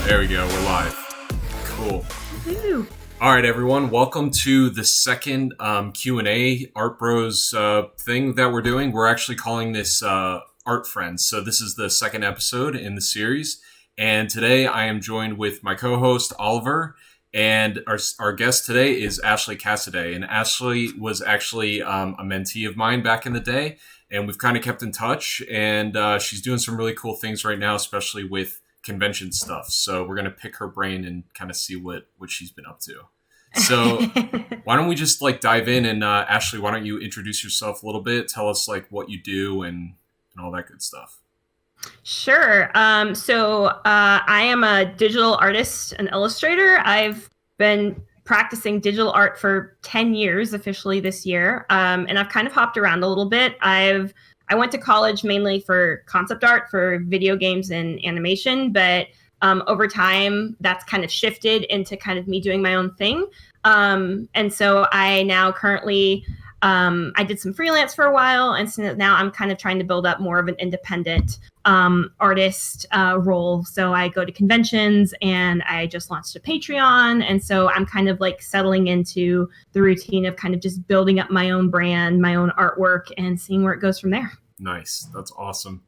There we go. We're live. Cool. Woo-hoo. All right, everyone. Welcome to the second Q&A Art Bros thing that we're doing. We're actually calling this Art Friends. So this is the second episode in the series. And today I am joined with my co-host, Oliver. And our guest today is Ashley Cassaday. And Ashley was actually a mentee of mine back in the day. And we've kind of kept in touch. And she's doing some really cool things right now, especially with convention stuff. So we're going to pick her brain and kind of see what she's been up to. So why don't we just dive in, and Ashley, why don't you introduce yourself a little bit? Tell us what you do and all that good stuff. Sure. So I am a digital artist and illustrator. I've been practicing digital art for 10 years officially this year. And I've kind of hopped around a little bit. I went to college mainly for concept art for video games and animation, but over time that's kind of shifted into kind of me doing my own thing. And so I now currently, I did some freelance for a while. And so now I'm kind of trying to build up more of an independent artist role. So I go to conventions and I just launched a Patreon. And so I'm kind of settling into the routine of kind of just building up my own brand, my own artwork, and seeing where it goes from there. Nice. That's awesome.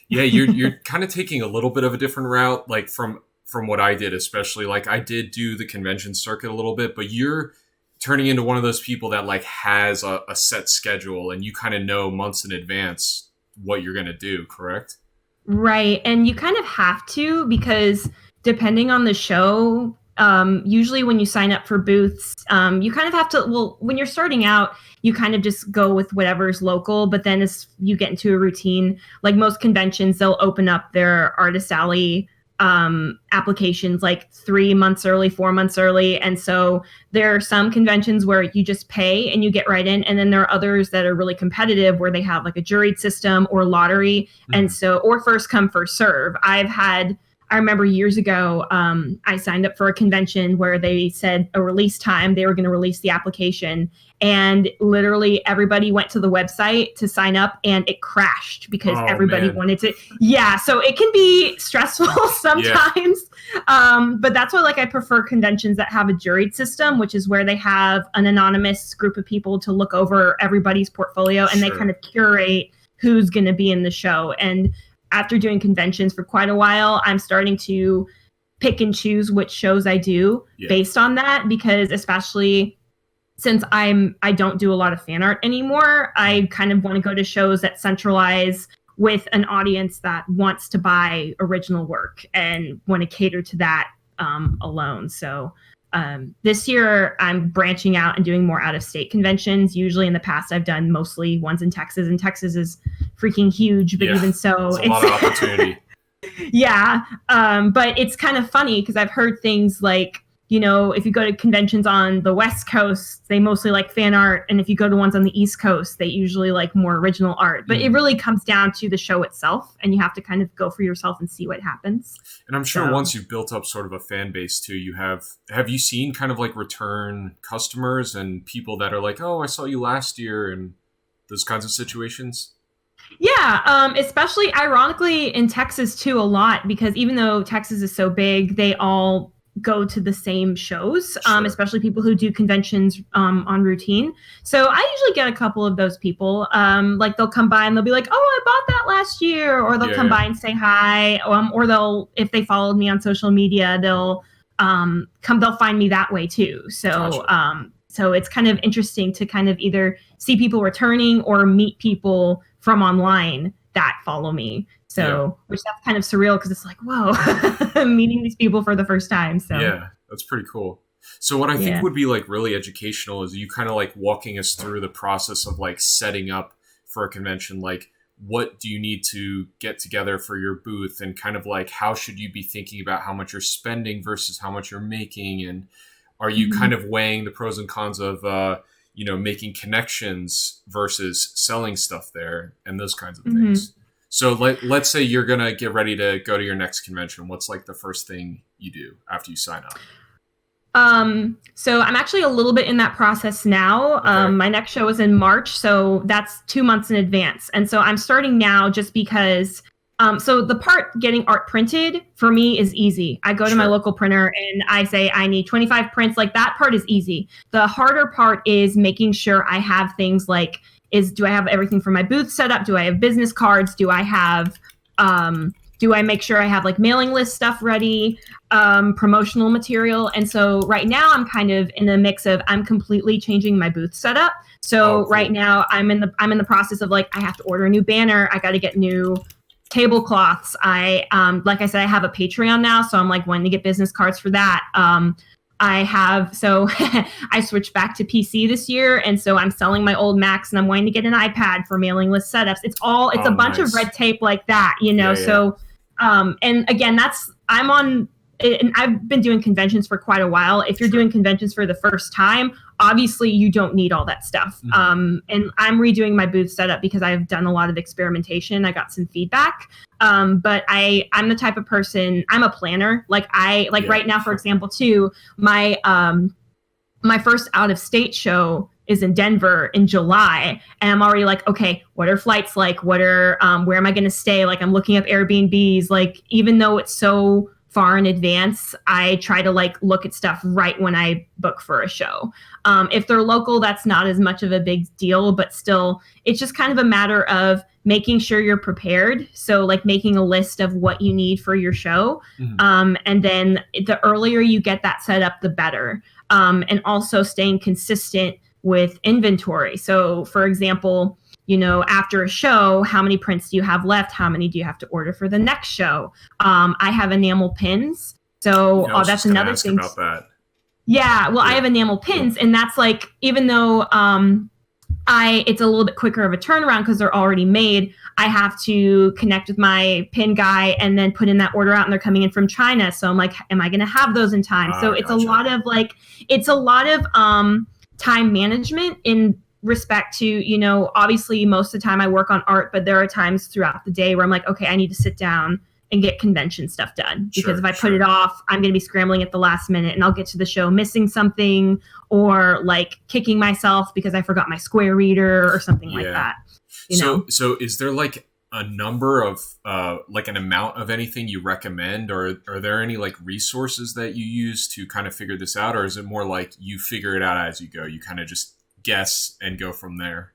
Yeah, you're kind of taking a little bit of a different route, from what I did, especially. I did do the convention circuit a little bit, but you're turning into one of those people that has a set schedule, and you kind of know months in advance what you're going to do, correct? Right. And you kind of have to, because depending on the show, usually when you sign up for booths, you kind of have to, when you're starting out, you kind of just go with whatever's local. But then as you get into a routine, like most conventions, they'll open up their Artist Alley applications 3 months early, 4 months early. And so there are some conventions where you just pay and you get right in. And then there are others that are really competitive where they have a juried system or lottery. Mm-hmm. And so, or first come, first serve. I remember years ago, I signed up for a convention where they said a release time, they were going to release the application. And literally everybody went to the website to sign up and it crashed because everybody wanted to. Yeah, so it can be stressful sometimes. Yeah. But that's why I prefer conventions that have a juried system, which is where they have an anonymous group of people to look over everybody's portfolio and they kind of curate who's going to be in the show. And after doing conventions for quite a while, I'm starting to pick and choose which shows I do based on that, because especially since I don't do a lot of fan art anymore, I kind of want to go to shows that centralize with an audience that wants to buy original work and want to cater to that alone. So this year I'm branching out and doing more out-of-state conventions. Usually in the past I've done mostly ones in Texas, and Texas is freaking huge, but even so, it's a lot of opportunity. Yeah. But it's kind of funny because I've heard things if you go to conventions on the West Coast, they mostly like fan art. And if you go to ones on the East Coast, they usually like more original art. But it really comes down to the show itself. And you have to kind of go for yourself and see what happens. And I'm sure once you've built up sort of a fan base too, have you seen kind of return customers and people that are oh, I saw you last year, and those kinds of situations? Yeah, especially ironically in Texas too, a lot, because even though Texas is so big, they all go to the same shows, especially people who do conventions on routine. So I usually get a couple of those people. They'll come by and they'll be like, oh, I bought that last year. Or they'll come by and say hi. Or if they followed me on social media, they'll find me that way too. So, so it's kind of interesting to kind of either see people returning or meet people from online that follow me. So, which that's kind of surreal because it's whoa, I'm meeting these people for the first time. So yeah, that's pretty cool. So what I think would be really educational is you kind of walking us through the process of setting up for a convention. What do you need to get together for your booth, and kind of how should you be thinking about how much you're spending versus how much you're making, and are you kind of weighing the pros and cons of making connections versus selling stuff there and those kinds of things. So let's say you're going to get ready to go to your next convention. What's the first thing you do after you sign up? So I'm actually a little bit in that process now. Okay. My next show is in March, so that's 2 months in advance. And so I'm starting now just because So the part getting art printed for me is easy. I go to my Sure. local printer and I say I need 25 prints. Like that part is easy. The harder part is making sure I have things like do I have everything for my booth set up? Do I have business cards? Do I make sure I have like mailing list stuff ready, promotional material? And so right now I'm kind of in the mix of I'm completely changing my booth setup. Oh, So right cool. now I'm in the process of like I have to order a new banner. I got to get new tablecloths. I like I said, I have a Patreon now, so I'm like wanting to get business cards for that. I have so I switched back to PC this year, and so I'm selling my old Macs, and I'm wanting to get an iPad for mailing list setups. It's a Oh, bunch of red nice. tape like that, you know. Yeah, yeah. So and again, I'm on. And I've been doing conventions for quite a while. If you're Sure. doing conventions for the first time, obviously you don't need all that stuff. Mm-hmm. And I'm redoing my booth setup because I've done a lot of experimentation. I got some feedback. But I'm the type of person, I'm a planner. Like Yeah. right now, for example, too, my first out of state show is in Denver in July, and I'm already like, okay, what are flights like? Where am I going to stay? Like, I'm looking up Airbnbs. Like, even though it's so far in advance, I try to like look at stuff right when I book for a show. If they're local, that's not as much of a big deal, but still, it's just kind of a matter of making sure you're prepared. So, like making a list of what you need for your show, Mm-hmm. and then the earlier you get that set up, the better. And also staying consistent with inventory. So, for example, after a show, how many prints do you have left? How many do you have to order for the next show? I have enamel pins. So Yeah, I was that's just gonna another ask thing. about that. Yeah, well, I Yeah. have enamel pins, and that's like, even though it's a little bit quicker of a turnaround because they're already made. I have to connect with my pin guy and then put in that order out, and they're coming in from China. So I'm like, am I going to have those in time? So Ah, gotcha. it's a lot of time management in respect to, obviously most of the time I work on art, but there are times throughout the day where I'm like, okay, I need to sit down and get convention stuff done, because if Sure, I put it sure. off, I'm going to be scrambling at the last minute and I'll get to the show missing something, or like kicking myself because I forgot my square reader or something like Yeah. that, you know? So is there like a number of like an amount of anything you recommend, or are there any like resources that you use to kind of figure this out, or is it more like you figure it out as you go? You kind of just guess and go from there.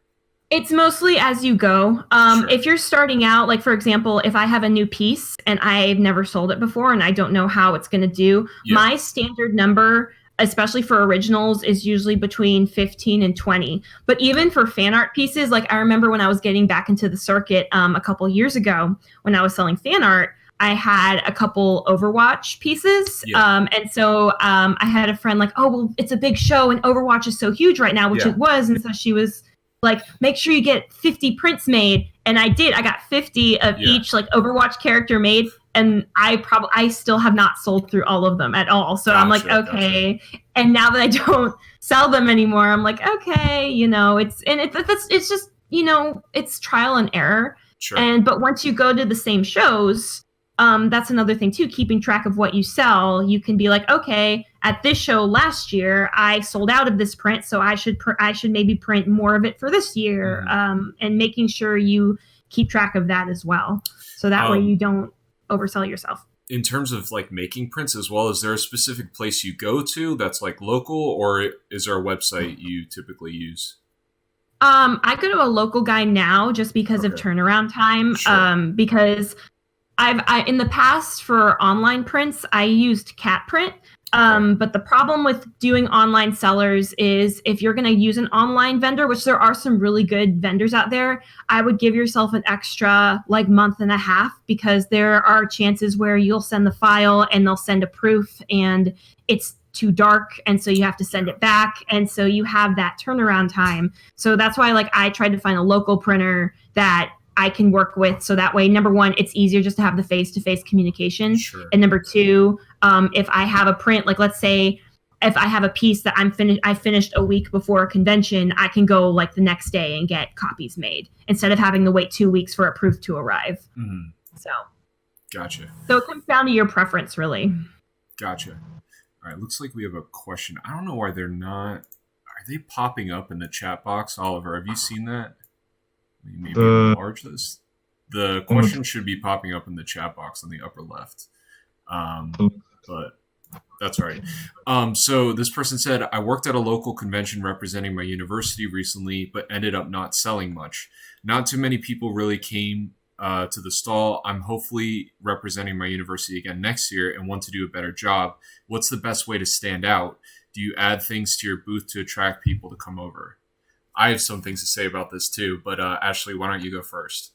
It's mostly as you go. Sure. If you're starting out, like for example, if I have a new piece and I've never sold it before and I don't know how it's going to do, Yeah. my standard number, especially for originals, is usually between 15 and 20. But Okay. even for fan art pieces, like I remember when I was getting back into the circuit a couple years ago when I was selling fan art, I had a couple Overwatch pieces. Yeah. And so I had a friend like, oh, well, it's a big show and Overwatch is so huge right now, which Yeah. it was. And so she was like, make sure you get 50 prints made. And I did. I got 50 of Yeah. each like Overwatch character made. And I still have not sold through all of them at all. So I'm like, Gotcha. Gotcha. okay. And now that I don't sell them anymore, I'm like, okay, it's just, it's trial and error. Sure. But once you go to the same shows, that's another thing too, keeping track of what you sell. You can be like, okay, at this show last year I sold out of this print, so I should maybe print more of it for this year. Mm-hmm. And making sure you keep track of that as well, so that way Um, you don't oversell yourself. in terms of like making prints as well, is there a specific place you go to that's like local, or is there a website you typically use? I go to a local guy now just because of Okay. turnaround time. Sure. Because in the past for online prints, I used Cat Print. Okay. But the problem with doing online sellers is if you're going to use an online vendor, which there are some really good vendors out there, I would give yourself an extra like month and a half, because there are chances where you'll send the file and they'll send a proof and it's too dark, and so you have to send Yeah. it back, and so you have that turnaround time. So that's why like I tried to find a local printer that I can work with, so that way, number one, it's easier just to have the face-to-face communication, Sure. and number two, if I have a print, like let's say if I have a piece that I finished a week before a convention, I can go like the next day and get copies made instead of having to wait 2 weeks for a proof to arrive. Mm-hmm. So Gotcha. it comes down to your preference, really. Gotcha. All right. Looks like we have a question. I don't know why they're not. Are they popping up in the chat box, Oliver? Have you seen that? Maybe Uh, enlarge this. The question should be popping up in the chat box on the upper left. But that's right. So this person said, I worked at a local convention representing my university recently, but ended up not selling much. Not too many people really came to the stall. I'm hopefully representing my university again next year and want to do a better job. What's the best way to stand out? Do you add things to your booth to attract people to come over? I have some things to say about this too, but Ashley, why don't you go first?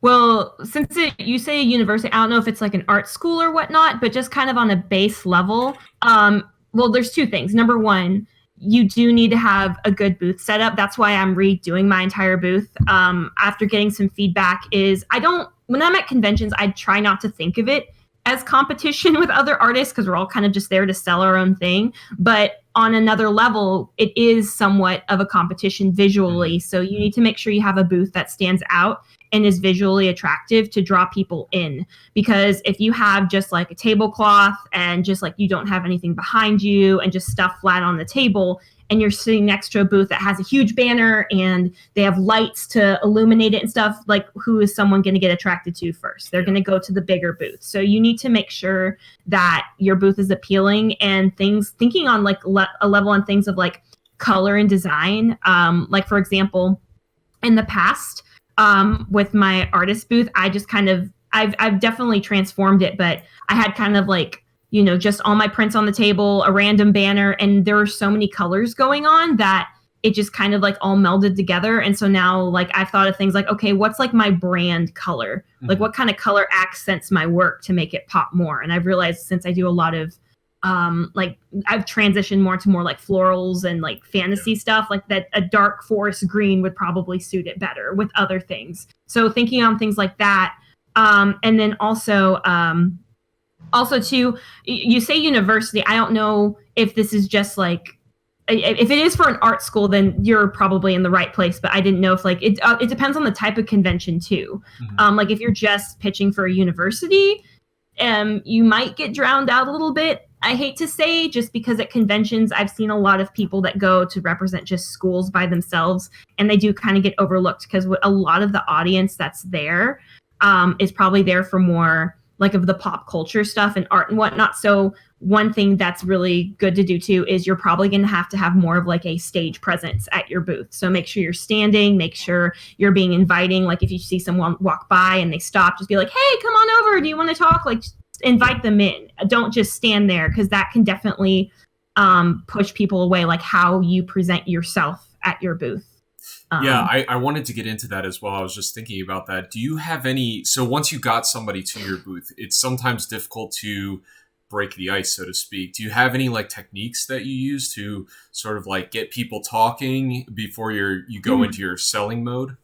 Well, since you say university, I don't know if it's like an art school or whatnot, but just kind of on a base level. Well, there's two things. Number one, you do need to have a good booth setup. That's why I'm redoing my entire booth. After getting some feedback when I'm at conventions, I try not to think of it as competition with other artists because we're all kind of just there to sell our own thing. But on another level, it is somewhat of a competition visually. So you need to make sure you have a booth that stands out and is visually attractive to draw people in. Because if you have just like a tablecloth and just like you don't have anything behind you and just stuff flat on the table, and you're sitting next to a booth that has a huge banner and they have lights to illuminate it and stuff, like who is someone going to get attracted to first? They're going to go to the bigger booth. So you need to make sure that your booth is appealing and thinking on like a level on things of like color and design. Like for example, in the past, with my artist booth, I just kind of, I've definitely transformed it, but I had kind of like, just all my prints on the table, a random banner, and there were so many colors going on that it just kind of like all melded together. And so now like I've thought of things like, okay, what's like my brand color? Like what kind of color accents my work to make it pop more? And I've realized since I do a lot of like I've transitioned more to more like florals and like fantasy stuff, like that a dark forest green would probably suit it better with other things. So thinking on things like that. And then also too, you say university. I don't know if this is just like, if it is for an art school, then you're probably in the right place. But I didn't know if like, it depends on the type of convention too. Like if you're just pitching for a university, you might get drowned out a little bit. I hate to say, just because at conventions, I've seen a lot of people that go to represent just schools by themselves, and they do kind of get overlooked because a lot of the audience that's there is probably there for more like of the pop culture stuff and art and whatnot. So one thing that's really good to do too is you're probably going to have more of like a stage presence at your booth. So make sure you're standing, make sure you're being inviting. Like if you see someone walk by and they stop, just be like, hey, come on over. Do you want to talk? Like invite them in. Don't just stand there, because that can definitely push people away, like how you present yourself at your booth. I wanted to get into that as well. I was just thinking about that. Do you have so once you got somebody to your booth, it's sometimes difficult to break the ice, so to speak. Do you have any like techniques that you use to sort of like get people talking before you go into your selling mode?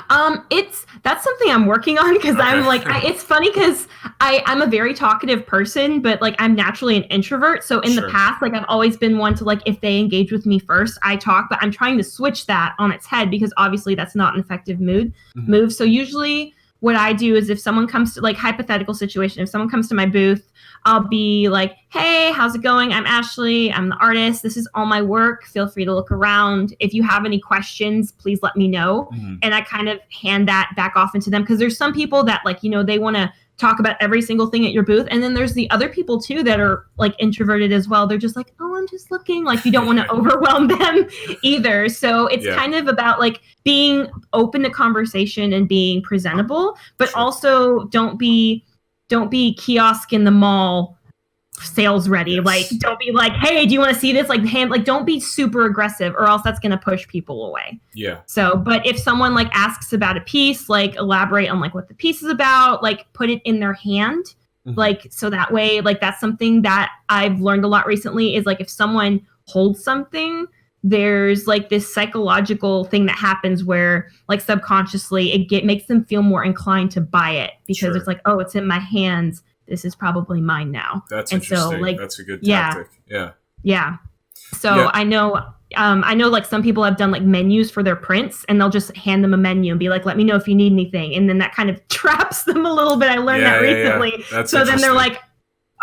That's something I'm working on, because Okay. I'm like, it's funny because I'm a very talkative person, but like I'm naturally an introvert. So in the past, like I've always been one to like, if they engage with me first, I talk, but I'm trying to switch that on its head, because obviously that's not an effective move. So usually what I do is if someone comes to like hypothetical situation, if someone comes to my booth, I'll be like, hey, how's it going? I'm Ashley. I'm the artist. This is all my work. Feel free to look around. If you have any questions, please let me know. And I kind of hand that back off into them, because there's some people that like, they want to talk about every single thing at your booth. And then there's the other people too that are like introverted as well. They're just like, oh, I'm just looking. Like you don't want to overwhelm them either. So it's kind of about like being open to conversation and being presentable, but also don't be kiosk in the mall sales ready. Like don't be like, hey, do you want to see this? Like don't be super aggressive, or else that's going to push people away. So, but if someone like asks about a piece, like elaborate on like what the piece is about, like put it in their hand. Like, so that way, like that's something that I've learned a lot recently is like, if someone holds something, there's like this psychological thing that happens where like subconsciously it makes them feel more inclined to buy it, because it's like, oh, it's in my hands. This is probably mine now. That's and interesting. So, like, that's a good tactic. Yeah. So I know like some people have done like menus for their prints, and they'll just hand them a menu and be like, let me know if you need anything. And then that kind of traps them a little bit. I learned that recently. That's so then they're like,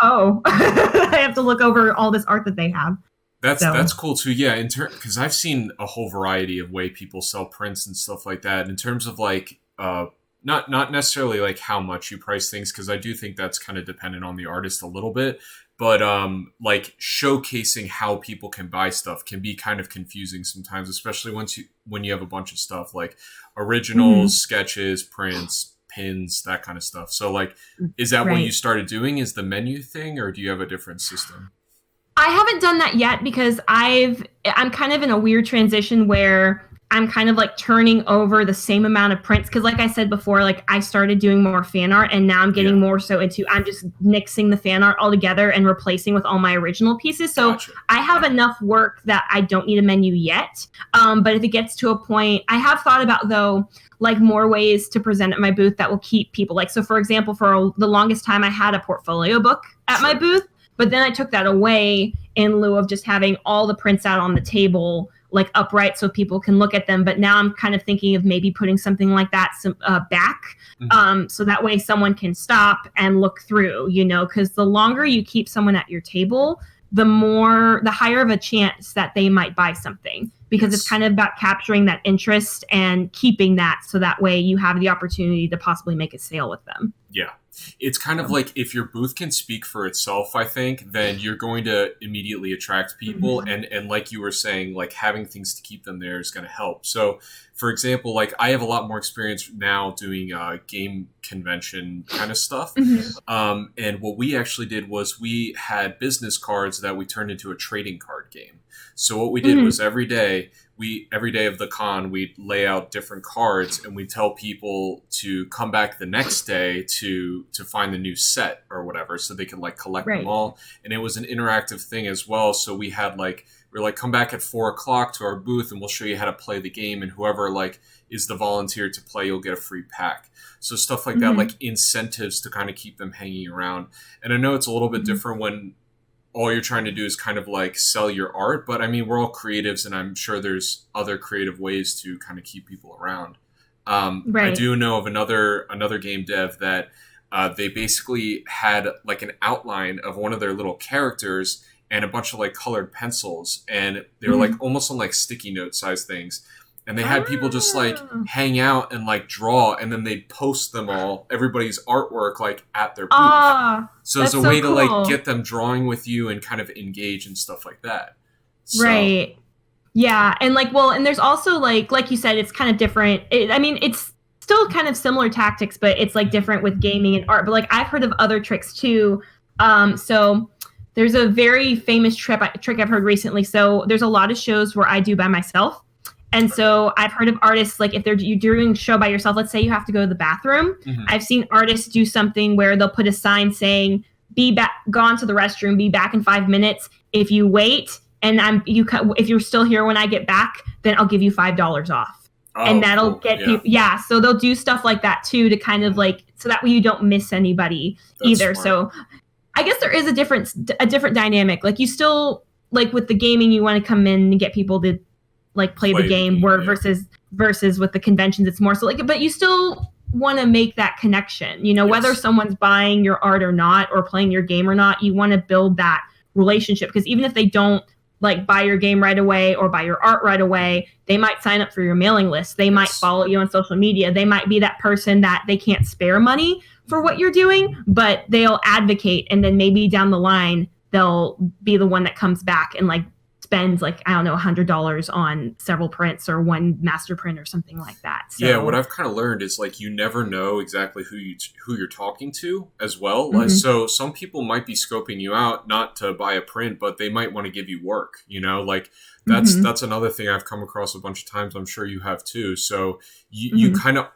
oh, I have to look over all this art that they have. That's So cool too. Yeah, because I've seen a whole variety of way people sell prints and stuff like that. In terms of like, not necessarily like how much you price things, because I do think that's kind of dependent on the artist a little bit. But like showcasing how people can buy stuff can be kind of confusing sometimes, especially when you have a bunch of stuff like originals, mhm, sketches, prints, pins, that kind of stuff. So like, is that what you right. started doing? Is the menu thing, or do you have a different system? I haven't done that yet because I'm kind of in a weird transition where I'm kind of like turning over the same amount of prints because like I said before, like I started doing more fan art and now I'm Yeah, getting more so into I'm just mixing the fan art all together and replacing with all my original pieces. So gotcha. I have enough work that I don't need a menu yet. But if it gets to a point, I have thought about though like more ways to present at my booth that will keep people like so for example the longest time I had a portfolio book at my Sure. booth, but then I took that away in lieu of just having all the prints out on the table, like upright, so people can look at them. But now I'm kind of thinking of maybe putting something like that back, Mhm. so that way someone can stop and look through. You know, because the longer you keep someone at your table, the higher of a chance that they might buy something. Because it's Yes. kind of about capturing that interest and keeping that, so that way you have the opportunity to possibly make a sale with them. Yeah. It's kind of So, like if your booth can speak for itself, I think, then you're going to immediately attract people. mhm. And like you were saying, like having things to keep them there is going to help. So, for example, like I have a lot more experience now doing game convention kind of stuff. Mhm. And what we actually did was we had business cards that we turned into a trading card game. So what we did Mhm. was every day of the con we'd lay out different cards and we tell people to come back the next day to find the new set or whatever so they could like collect them Right. all. And it was an interactive thing as well. So we're like, come back at 4 o'clock to our booth and we'll show you how to play the game, and whoever like is the volunteer to play, you'll get a free pack. So stuff like that, like Mhm. incentives to kind of keep them hanging around. And I know it's a little bit Mhm. different when all you're trying to do is kind of like sell your art, but I mean, we're all creatives, and I'm sure there's other creative ways to kind of keep people around. I Right. do know of another game dev that they basically had like an outline of one of their little characters and a bunch of like colored pencils, and they were like Mhm. almost on like sticky note size things, and they had people just like Ah. hang out and like draw, and then they'd post them all, everybody's artwork, like at their booth. Ah, So it's that's a so way to like cool. get them drawing with you and kind of engage and stuff like that. So Right. Yeah, and like, well, and there's also like you said, it's kind of different. I mean, it's still kind of similar tactics, but it's like mhm, different with gaming and art. But like, I've heard of other tricks too. So there's a very famous trick I've heard recently. So there's a lot of shows where I do by myself. And okay. so I've heard of artists like if you're doing a show by yourself, let's say you have to go to the bathroom. Mhm. I've seen artists do something where they'll put a sign saying, "Be back, gone to the restroom, be back in 5 minutes. If you wait, and if you're still here when I get back, then I'll give you $5 off." And Oh, that'll cool. get Yeah. people, yeah. So they'll do stuff like that too to kind of Mhm. like so that way you don't miss anybody That's either. smart. So I guess there is a different dynamic. Like you still like with the gaming, you want to come in and get people to like play the Play the game, game. where Yeah. versus with the conventions, it's more so like, but you still want to make that connection. You know, whether Yes. someone's buying your art or not, or playing your game or not, you want to build that relationship because even if they don't like buy your game right away or buy your art right away, they might sign up for your mailing list. They might Yes. follow you on social media. They might be that person that they can't spare money for Mhm. what you're doing, but they'll advocate, and then maybe down the line they'll be the one that comes back and like spends like I don't know $100 on several prints or one master print or something like that. Yeah, what So, I've kind of learned is like you never know exactly who you're talking to as well. mhm, So some people might be scoping you out not to buy a print, but they might want to give you work. You know, like mhm, that's another thing I've come across a bunch of times. I'm sure you have too. So you mhm, kind of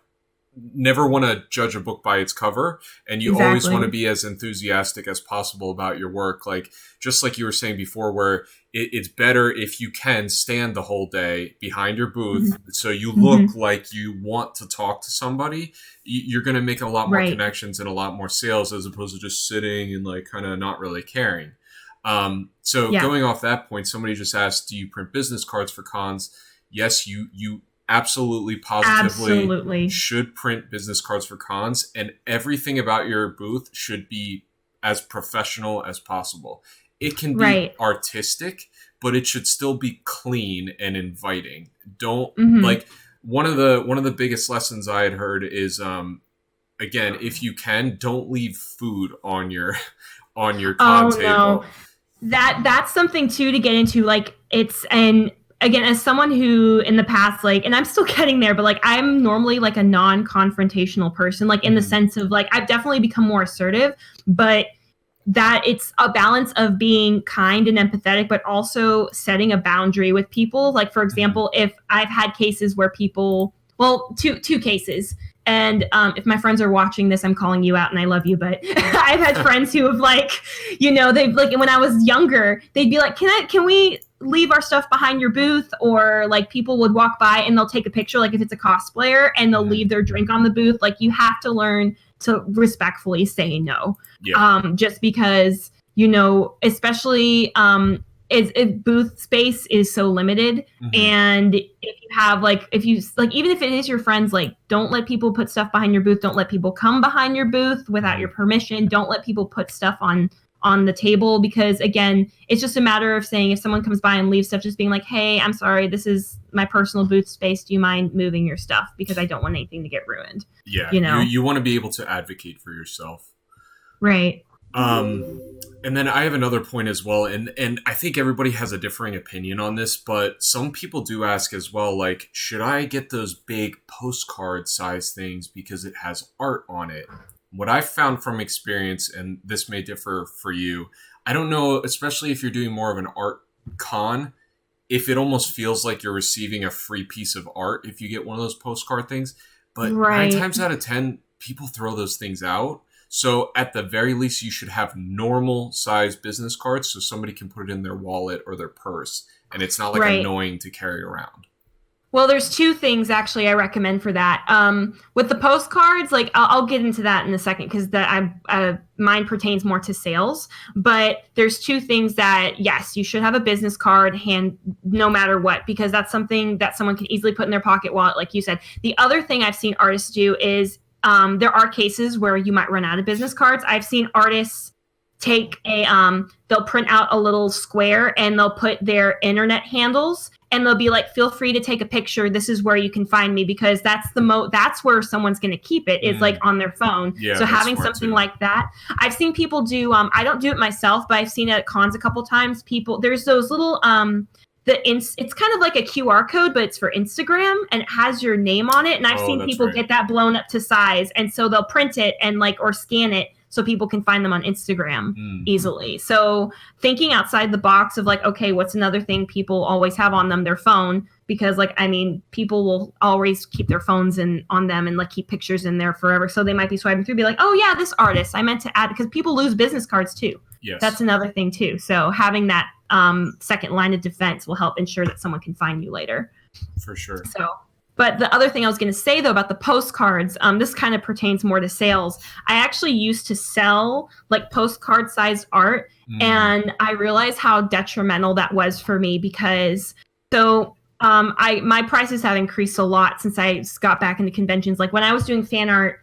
never want to judge a book by its cover, and you always want to exactly. be as enthusiastic as possible about your work, like just like you were saying before, where it's better if you can stand the whole day behind your booth Mhm, so you look mhm, like you want to talk to somebody. You're going to make a lot more right. connections and a lot more sales as opposed to just sitting and like kind of not really caring. So Yeah, going off that point, somebody just asked, do you print business cards for cons? Yes, you absolutely positively absolutely. should print business cards for cons, and everything about your booth should be as professional as possible. It can be Right. artistic, but it should still be clean and inviting. Don't Mm-hmm. like one of the biggest lessons I had heard is again, if you can, don't leave food on your con Oh no. table. That's something too to get into. Like it's and again, as someone who in the past, like, and I'm still getting there, but like I'm normally like a non-confrontational person, like in the sense of like I've definitely become more assertive, but that it's a balance of being kind and empathetic, but also setting a boundary with people. Like, for example, if I've had cases where people, well, two cases. And if my friends are watching this, I'm calling you out and I love you. But I've had friends who have like, they've like, when I was younger, they'd be like, can we leave our stuff behind your booth? Or like people would walk by and they'll take a picture, like if it's a cosplayer, and they'll leave their drink on the booth. Like you have to learn to respectfully say no. Yeah. Just because, especially if booth space is so limited, and if you have even if it is your friends, like don't let people put stuff behind your booth. Don't let people come behind your booth without your permission. Don't let people put stuff on the table, because again, it's just a matter of saying, if someone comes by and leaves stuff, just being like, hey, I'm sorry, this is my personal booth space. Do you mind moving your stuff? Because I don't want anything to get ruined. Yeah. You want to be able to advocate for yourself. Right. And then I have another point as well, and I think everybody has a differing opinion on this, but some people do ask as well, like, should I get those big postcard size things because it has art on it? What I've found from experience, and this may differ for you, I don't know, especially if you're doing more of an art con, if it almost feels like you're receiving a free piece of art if you get one of those postcard things. But 9 times out of 10, people throw those things out. So at the very least, you should have normal size business cards so somebody can put it in their wallet or their purse, and it's not like annoying to carry around. Well, there's 2 things actually I recommend for that. With the postcards, like I'll get into that in a second, because mine pertains more to sales. But there's 2 things that, yes, you should have a business card hand no matter what, because that's something that someone can easily put in their pocket wallet, like you said. The other thing I've seen artists do is there are cases where you might run out of business cards. I've seen artists take they'll print out a little square and they'll put their internet handles, and they'll be like, feel free to take a picture. This is where you can find me, because that's that's where someone's going to keep it, is like on their phone. Yeah, so having something like that, I've seen people do. I don't do it myself, but I've seen it at cons a couple times. There's those little it's kind of like a QR code, but it's for Instagram, and it has your name on it. And I've seen people get that blown up to size, and so they'll print it and or scan it so people can find them on Instagram easily. So thinking outside the box of like, okay, what's another thing people always have on them? Their phone, because people will always keep their phones on them and like keep pictures in there forever. So they might be swiping through, be like, oh yeah, this artist, I meant to add, because people lose business cards too. Yes. That's another thing too. So having that second line of defense will help ensure that someone can find you later. For sure. So, but the other thing I was going to say though about the postcards, this kind of pertains more to sales. I actually used to sell like postcard sized art, and I realized how detrimental that was for me, because my prices have increased a lot since I got back into conventions. Like when I was doing fan art,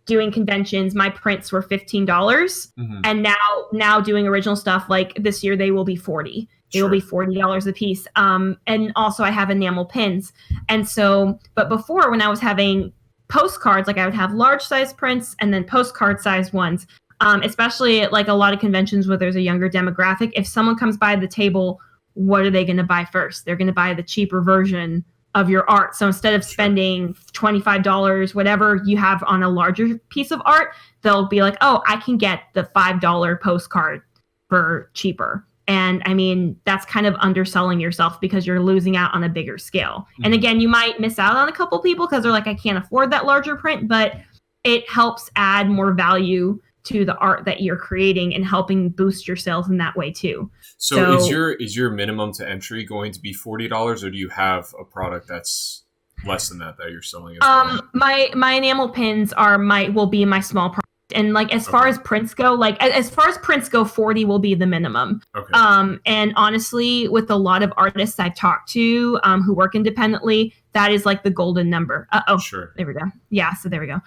doing conventions, my prints were $15, and now doing original stuff, like this year they will be $40. They will be $40 a piece. And also I have enamel pins. And so, but before, when I was having postcards, like I would have large size prints and then postcard size ones. Especially at like a lot of conventions where there's a younger demographic. If someone comes by the table, what are they going to buy first? They're going to buy the cheaper version of your art. So instead of spending $25, whatever you have on a larger piece of art, they'll be like, oh, I can get the $5 postcard for cheaper. And I mean, that's kind of underselling yourself, because you're losing out on a bigger scale. And again, you might miss out on a couple people because they're like, I can't afford that larger print, but it helps add more value to the art that you're creating and helping boost your sales in that way too. So is your minimum to entry going to be $40, or do you have a product that's less than that you're selling as well? My enamel pins will be my small product. And like as far as prints go, $40 will be the minimum. Okay. And honestly, with a lot of artists I've talked to who work independently, that is like the golden number. Sure. There we go. Yeah, so there we go.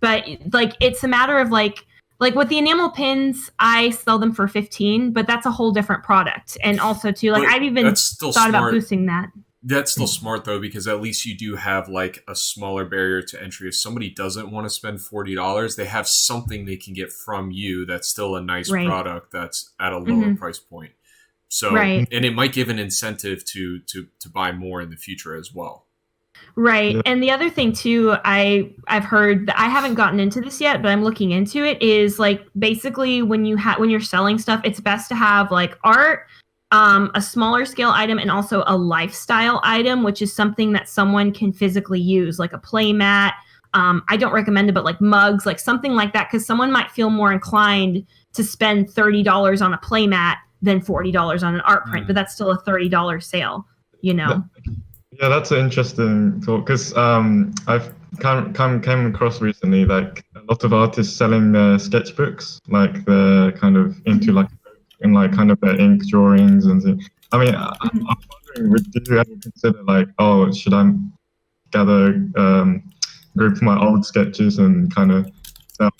But like it's a matter of like like with the enamel pins, I sell them for 15, but that's a whole different product. And also too, like But I've even that's still thought about smart. boosting that. That's still smart though, because at least you do have like a smaller barrier to entry. If somebody doesn't want to spend $40, they have something they can get from you that's still a nice Right. product that's at a lower price point. So, Right. and it might give an incentive to buy more in the future as well. Right. Yeah. And the other thing too, I've heard that I haven't gotten into this yet, but I'm looking into it, is like basically when you're selling stuff, it's best to have like art, a smaller scale item, and also a lifestyle item, which is something that someone can physically use, like a play mat. I don't recommend it, but like mugs, like something like that, because someone might feel more inclined to spend $30 on a play mat than $40 on an art print, but that's still a $30 sale, you know? Yeah, that's an interesting thought because I've came across recently like a lot of artists selling their sketchbooks, like they're kind of into like in like kind of their ink drawings and things. I mean, I'm wondering, would you ever consider like, oh, should I gather group of my old sketches and kind of sell?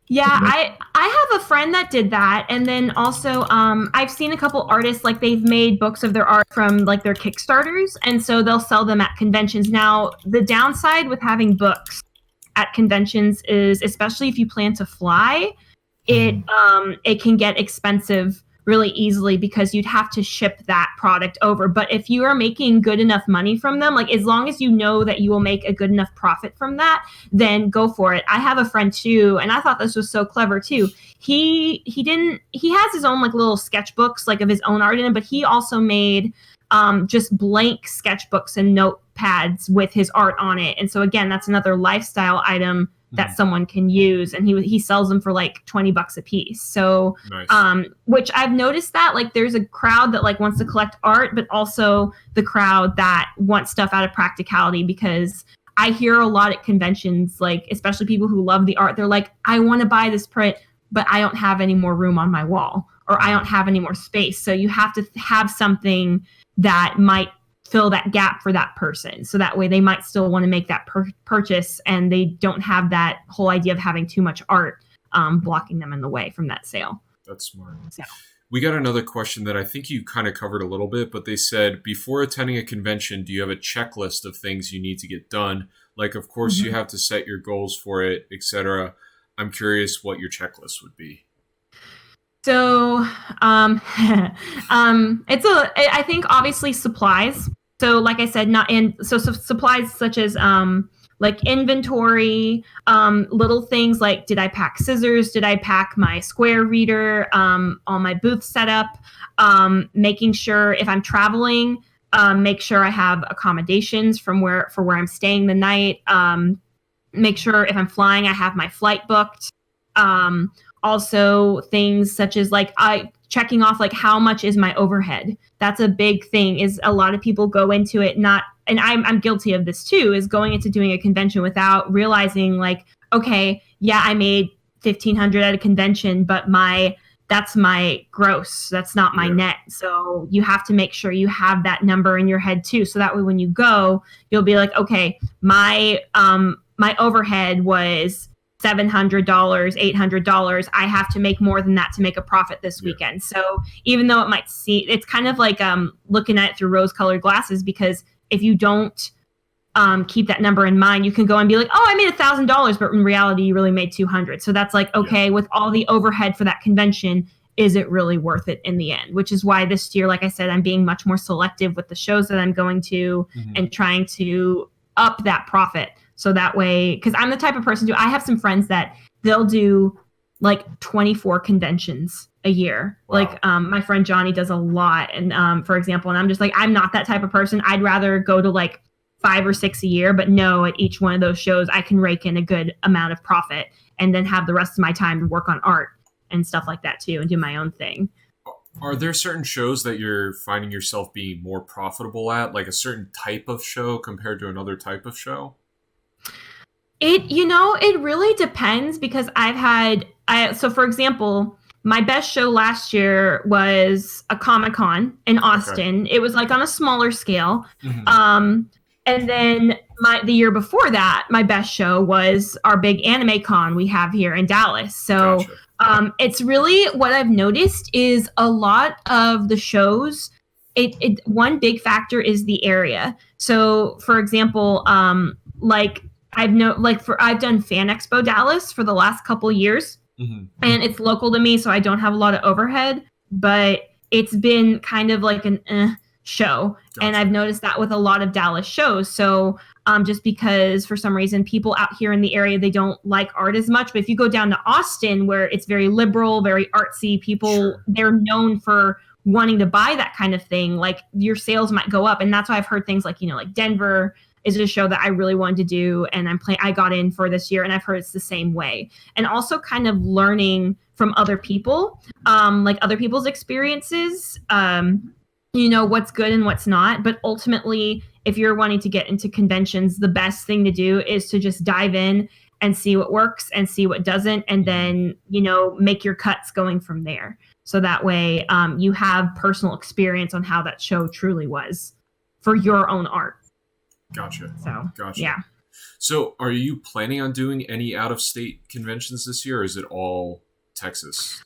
Yeah, I have a friend that did that, and then also I've seen a couple artists, like they've made books of their art from like their Kickstarters, and so they'll sell them at conventions. Now, the downside with having books at conventions is, especially if you plan to fly, it can get expensive really easily because you'd have to ship that product over. But if you are making good enough money from them, like as long as you know that you will make a good enough profit from that, then go for it. I have a friend too, and I thought this was so clever too. He has his own like little sketchbooks like of his own art in it, but he also made just blank sketchbooks and notepads with his art on it. And so again, that's another lifestyle item that someone can use, and he sells them for like $20 a piece. So Nice. which I've noticed that like there's a crowd that like wants to collect art, but also the crowd that wants stuff out of practicality, because I hear a lot at conventions, like especially people who love the art, they're like, I want to buy this print, but I don't have any more room on my wall, or I don't have any more space. So you have to have something that might fill that gap for that person, so that way they might still want to make that purchase, and they don't have that whole idea of having too much art blocking them in the way from that sale. That's smart. So. We got another question that I think you kind of covered a little bit, but they said, before attending a convention, do you have a checklist of things you need to get done? Like, of course, you have to set your goals for it, etc. I'm curious what your checklist would be. So, I think obviously supplies. So like I said, so supplies such as like inventory, little things like, did I pack scissors? Did I pack my square reader? All my booth setup, making sure if I'm traveling, make sure I have accommodations for where I'm staying the night. Make sure if I'm flying, I have my flight booked. Also things such as like checking off like how much is my overhead. That's a big thing, is a lot of people go into it not, and I'm guilty of this too, is going into doing a convention without realizing like, okay, yeah, I made $1,500 at a convention, but that's my gross, that's not my net. So you have to make sure you have that number in your head too, so that way when you go, you'll be like, okay, my overhead was $700, $800. I have to make more than that to make a profit this weekend. So even though it might seem, it's kind of like looking at it through rose-colored glasses, because if you don't keep that number in mind, you can go and be like, oh, I made $1,000, but in reality, you really made 200. So that's like, okay, with all the overhead for that convention, is it really worth it in the end? Which is why this year, like I said, I'm being much more selective with the shows that I'm going to and trying to up that profit. So that way, because I'm the type of person I have some friends that they'll do like 24 conventions a year. Wow. Like my friend Johnny does a lot. And for example, and I'm just like, I'm not that type of person. I'd rather go to like 5 or 6 a year, but know at each one of those shows, I can rake in a good amount of profit and then have the rest of my time to work on art and stuff like that too, and do my own thing. Are there certain shows that you're finding yourself being more profitable at, like a certain type of show compared to another type of show? It really depends, because so for example, my best show last year was a Comic-Con in Austin. Okay. It was like on a smaller scale. And then the year before that, my best show was our big anime con we have here in Dallas. So it's really what I've noticed is a lot of the shows. One big factor is the area. So, for example, like I've done Fan Expo Dallas for the last couple years, and it's local to me, so I don't have a lot of overhead. But it's been kind of like an show, and I've noticed that with a lot of Dallas shows. So just because for some reason people out here in the area, they don't like art as much. But if you go down to Austin, where it's very liberal, very artsy, people, they're known for wanting to buy that kind of thing, like your sales might go up. And that's why I've heard things like, like Denver is a show that I really wanted to do, and I got in for this year, and I've heard it's the same way. And also kind of learning from other people, like other people's experiences, what's good and what's not. But ultimately, if you're wanting to get into conventions, the best thing to do is to just dive in and see what works and see what doesn't, and then, make your cuts going from there. So that way you have personal experience on how that show truly was for your own art. Gotcha. So, gotcha. Yeah. So are you planning on doing any out-of-state conventions this year, or is it all Texas?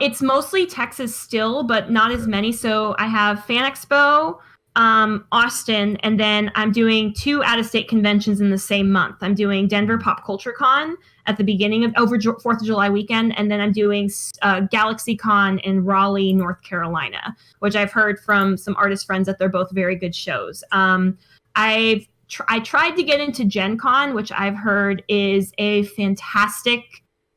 It's mostly Texas still, but not as many. So I have Fan Expo, Austin, and then I'm doing 2 out-of-state conventions in the same month. I'm doing Denver Pop Culture Con at the beginning of over 4th of July weekend, and then I'm doing Galaxy Con in Raleigh, North Carolina, which I've heard from some artist friends that they're both very good shows. I tried to get into Gen Con, which I've heard is a fantastic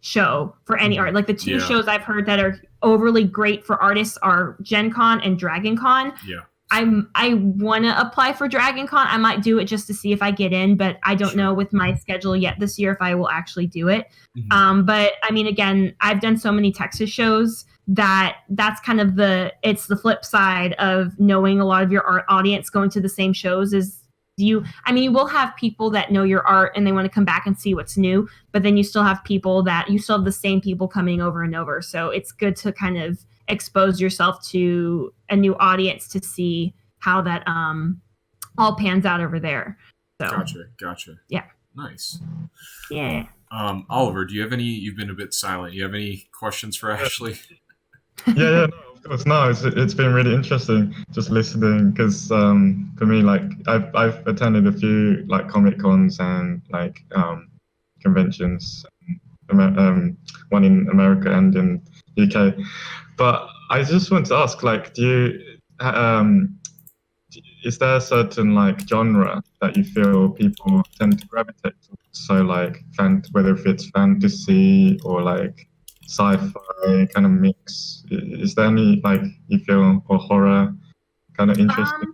show for any art. Like the 2 shows I've heard that are overly great for artists are Gen Con and Dragon Con. Yeah. I want to apply for Dragon Con. I might do it just to see if I get in, but I don't know with my schedule yet this year if I will actually do it. But I mean, again, I've done so many Texas shows that's kind of it's the flip side of knowing a lot of your art audience going to the same shows as you will have people that know your art and they want to come back and see what's new, but then you still have the same people coming over and over. So it's good to kind of expose yourself to a new audience to see how that all pans out over there. So, Gotcha. Yeah. Nice. Yeah. Oliver, you've been a bit silent. You have any questions for Ashley? No, of course. No, it's been really interesting just listening, because for me, like I've attended a few like Comic Cons and like conventions, one in America and in UK. But I just want to ask, like, is there a certain like genre that you feel people tend to gravitate to? So like whether if it's fantasy or like sci-fi kind of mix, is there any like you feel, or horror kind of interesting?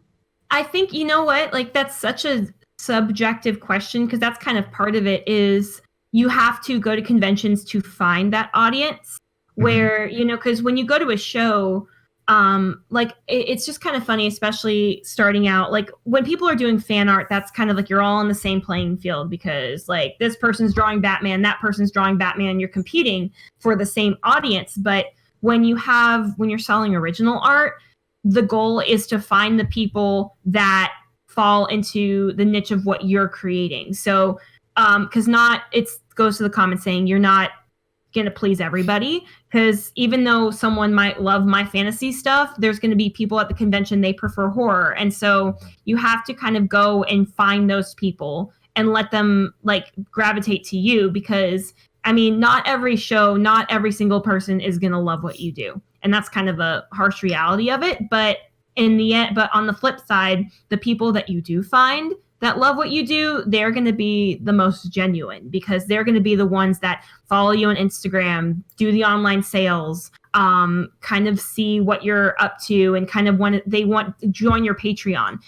I think, you know what, like that's such a subjective question, because that's kind of part of it is you have to go to conventions to find that audience where, because when you go to a show, like it's just kind of funny, especially starting out, like when people are doing fan art, that's kind of like you're all on the same playing field, because like this person's drawing Batman, that person's drawing Batman, you're competing for the same audience. But when you're selling original art, the goal is to find the people that fall into the niche of what you're creating. So because it goes to the common saying, you're not going to please everybody, because even though someone might love my fantasy stuff, there's going to be people at the convention, they prefer horror. And so you have to kind of go and find those people and let them like gravitate to you, because not every show, not every single person is going to love what you do. And that's kind of a harsh reality of it. But in the end, but on the flip side, the people that you do find that love what you do, they're going to be the most genuine, because they're going to be the ones that follow you on Instagram, do the online sales, kind of see what you're up to, and kind of they want to join your Patreon,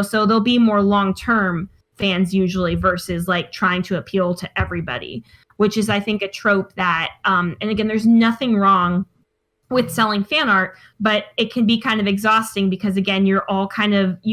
so they'll be more long-term fans usually, versus like trying to appeal to everybody, which is, I think, a trope that, and again, there's nothing wrong with selling fan art, but it can be kind of exhausting, because again, you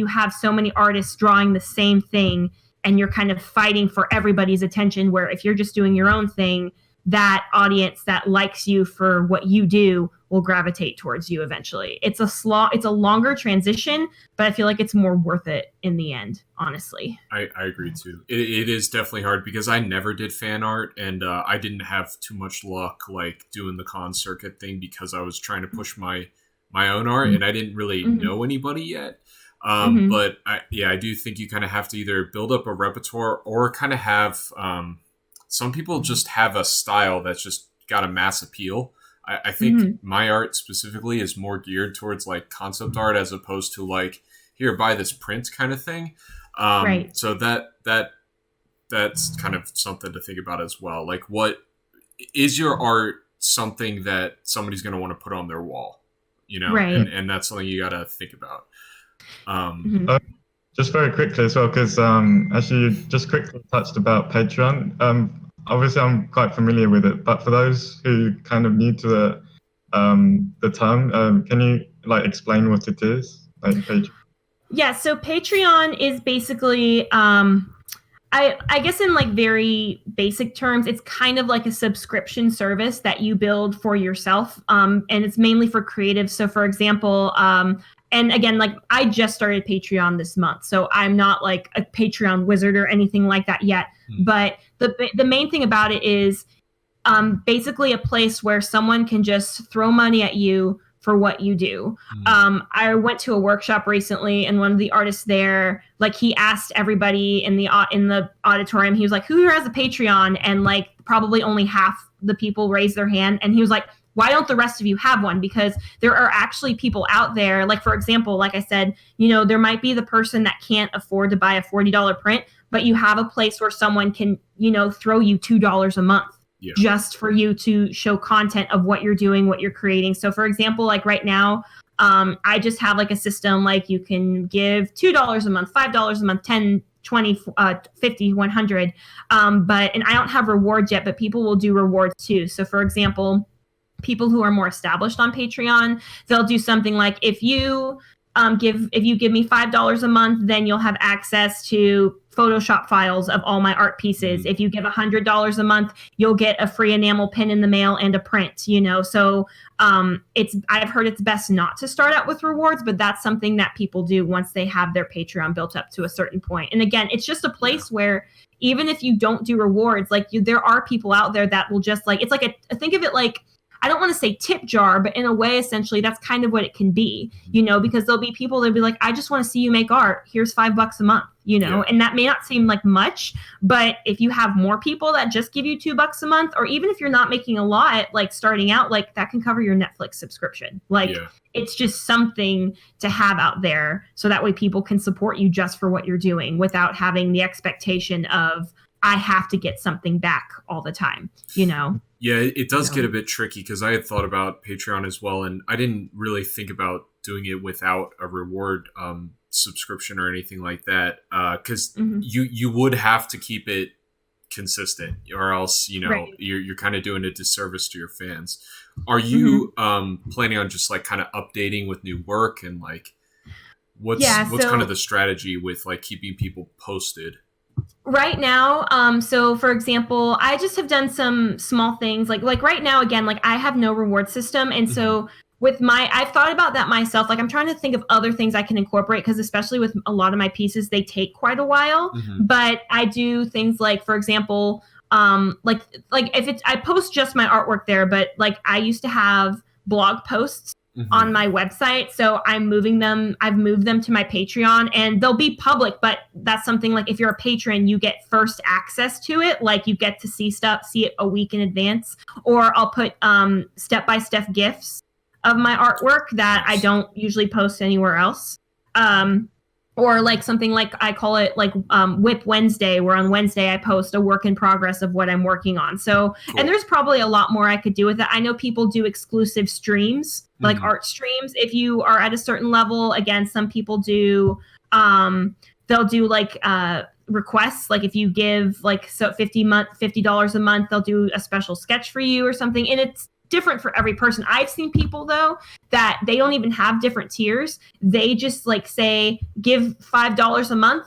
have so many artists drawing the same thing, and you're kind of fighting for everybody's attention, where if you're just doing your own thing, that audience that likes you for what you do will gravitate towards you eventually. It's a longer transition, but I feel like it's more worth it in the end, honestly. I agree too. It is definitely hard because I never did fan art, and I didn't have too much luck like doing the con circuit thing because I was trying to push my own art, and I didn't really know anybody yet. But I do think you kind of have to either build up a repertoire or kind of have some people just have a style that's just got a mass appeal. I think my art specifically is more geared towards like concept art as opposed to like, here, buy this print kind of thing. Right. So that's kind of something to think about as well. Like, what is your art something that somebody's going to want to put on their wall? Right. And that's something you got to think about. Just very quickly as well, because actually you just quickly touched about Patreon. Obviously, I'm quite familiar with it, but for those who kind of new to the term, can you like explain what it is? Like Patreon? Yeah, so Patreon is basically, I guess in like very basic terms, it's kind of like a subscription service that you build for yourself, and it's mainly for creatives. So for example, and again, like I just started Patreon this month, so I'm not like a Patreon wizard or anything like that yet. But the main thing about it is basically a place where someone can just throw money at you for what you do. I went to a workshop recently, and one of the artists there, like he asked everybody in the auditorium, he was like, who here has a Patreon? And like probably only half the people raised their hand. And he was like, why don't the rest of you have one? Because there are actually people out there, like for example, like I said, there might be the person that can't afford to buy a $40 print, but you have a place where someone can, throw you $2 a month. Yeah. Just for you to show content of what you're doing, what you're creating. So for example, like right now, I just have like a system, like you can give $2 a month, $5 a month, 10, 20, 50, 100. And I don't have rewards yet, but people will do rewards too. So for example, people who are more established on Patreon, they'll do something like if you give me $5 a month, then you'll have access to Photoshop files of all my art pieces. If you give $100 a month, you'll get a free enamel pin in the mail and a print, So I've heard it's best not to start out with rewards, but that's something that people do once they have their Patreon built up to a certain point. And again, it's just a place where even if you don't do rewards, like there are people out there that will just like, it's like think of it like, I don't want to say tip jar, but in a way, essentially, that's kind of what it can be, because there'll be people that'll be like, I just want to see you make art. Here's $5 a month, and that may not seem like much, but if you have more people that just give you $2 a month, or even if you're not making a lot, like starting out, like that can cover your Netflix subscription. Like it's just something to have out there. So that way people can support you just for what you're doing without having the expectation of, I have to get something back all the time, Yeah, it does get a bit tricky because I had thought about Patreon as well, and I didn't really think about doing it without a reward subscription or anything like that, because you would have to keep it consistent, or else you're kind of doing a disservice to your fans. Are you planning on just like kind of updating with new work, and like what's kind of the strategy with like keeping people posted? Right now, so for example, I just have done some small things like right now, again, like I have no reward system. And so I've thought about that myself. Like I'm trying to think of other things I can incorporate, because especially with a lot of my pieces, they take quite a while, but I do things like, for example, like if I post just my artwork there, but like I used to have blog posts on my website. So I've moved them to my Patreon, and they'll be public, but that's something like if you're a patron, you get first access to it. Like you get to see it a week in advance, or I'll put step-by-step GIFs of my artwork that I don't usually post anywhere else. Or like something like I call it like Whip Wednesday, where on Wednesday I post a work in progress of what I'm working on. So, and there's probably a lot more I could do with it. I know people do exclusive streams, like art streams. If you are at a certain level, again, some people do, they'll do like requests. Like if you give like $50 a month, they'll do a special sketch for you or something. And it's different for every person. I've seen people though that they don't even have different tiers. They just like say give $5 a month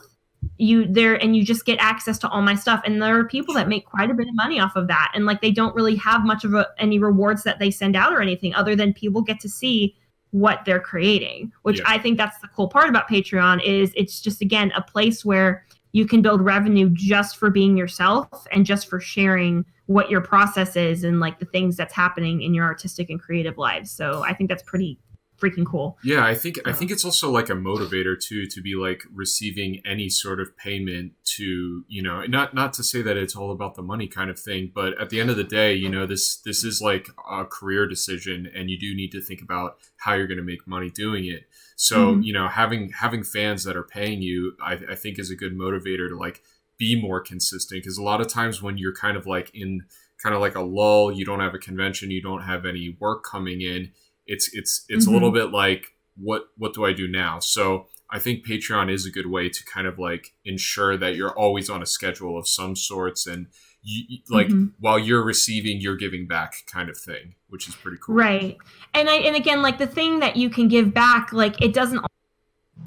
and you just get access to all my stuff. And there are people that make quite a bit of money off of that, and like they don't really have much of any rewards that they send out or anything other than people get to see what they're creating, which I think that's the cool part about Patreon. Is it's just, again, a place where you can build revenue just for being yourself and just for sharing what your process is and like the things that's happening in your artistic and creative lives. So I think that's pretty freaking cool. Yeah, I think it's also like a motivator too, to be like receiving any sort of payment to, you know, not to say that it's all about the money kind of thing, but at the end of the day, you know, this is like a career decision, and you do need to think about how you're going to make money doing it. So, you know, having fans that are paying you, I think is a good motivator to like be more consistent, because a lot of times when you're kind of like in kind of like a lull, you don't have a convention, you don't have any work coming in, it's a little bit like, what do I do now? So I think Patreon is a good way to kind of like ensure that you're always on a schedule of some sorts, and you like while you're receiving, you're giving back kind of thing, which is pretty cool. Right. And again, like the thing that you can give back, like it doesn't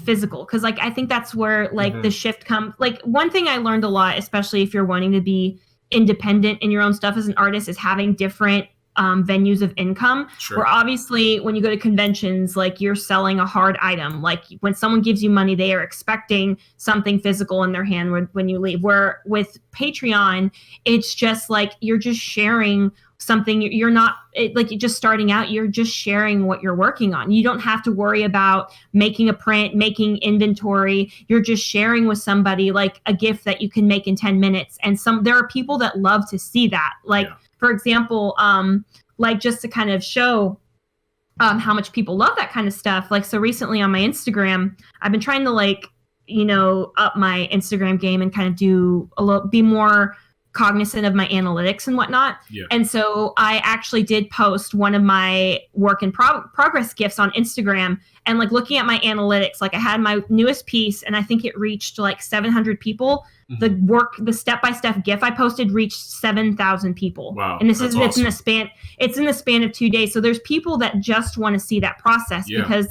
physical, because like I think that's where like the shift comes. Like one thing I learned a lot, especially if you're wanting to be independent in your own stuff as an artist, is having different venues of income. Where obviously when you go to conventions, like you're selling a hard item. Like when someone gives you money, they are expecting something physical in their hand when you leave. Where with Patreon, it's just like you're just sharing something. You're not like you're just starting out. You're just sharing what you're working on. You don't have to worry about making a print, making inventory. You're just sharing with somebody like a gift that you can make in 10 minutes. And there are people that love to see that. Like, for example, like just to kind of show how much people love that kind of stuff. Like, so recently on my Instagram, I've been trying to like, you know, up my Instagram game and kind of be more cognizant of my analytics and whatnot. And so I actually did post one of my work in progress gifts on Instagram, and like looking at my analytics, like I had my newest piece and I think it reached like 700 people. The step-by-step GIF I posted reached 7,000 people. Wow. And it's awesome. in the span of 2 days. So there's people that just want to see that process, because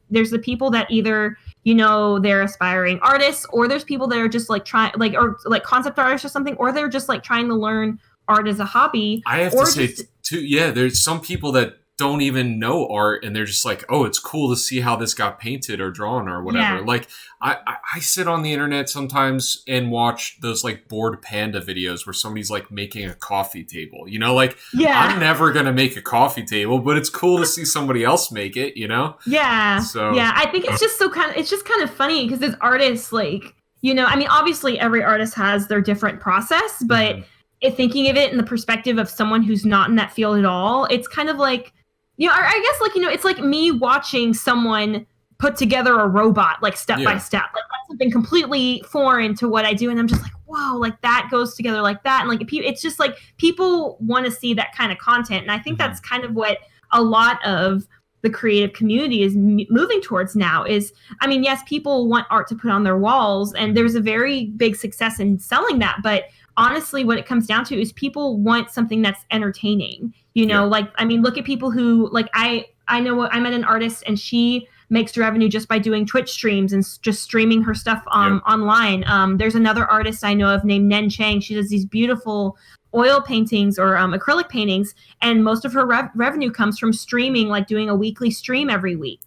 there's the people that either, you know, they're aspiring artists, or there's people that are just like trying, like, or like concept artists or something, or they're just like trying to learn art as a hobby. I have to say too, there's some people that don't even know art, and they're just like, oh, it's cool to see how this got painted or drawn or whatever. Like I sit on the internet sometimes and watch those like bored panda videos where somebody's like making a coffee table, you know, like I'm never going to make a coffee table, but it's cool to see somebody else make it, you know? So I think it's just it's just kind of funny, because as artists, like, you know, I mean, obviously every artist has their different process, but thinking of it in the perspective of someone who's not in that field at all, it's kind of like, you know, I guess like, you know, it's like me watching someone put together a robot, like step by step. Like that's something completely foreign to what I do. And I'm just like, whoa, like that goes together like that. And like, it's just like people want to see that kind of content. And I think that's kind of what a lot of the creative community is moving towards now is, I mean, yes, people want art to put on their walls, and there's a very big success in selling that. But honestly, what it comes down to is people want something that's entertaining. You know, like, I mean, look at people who, like, I know I met an artist, and she makes revenue just by doing Twitch streams and just streaming her stuff online. There's another artist I know of named Nen Chang. She does these beautiful oil paintings or acrylic paintings, and most of her revenue comes from streaming, like doing a weekly stream every week.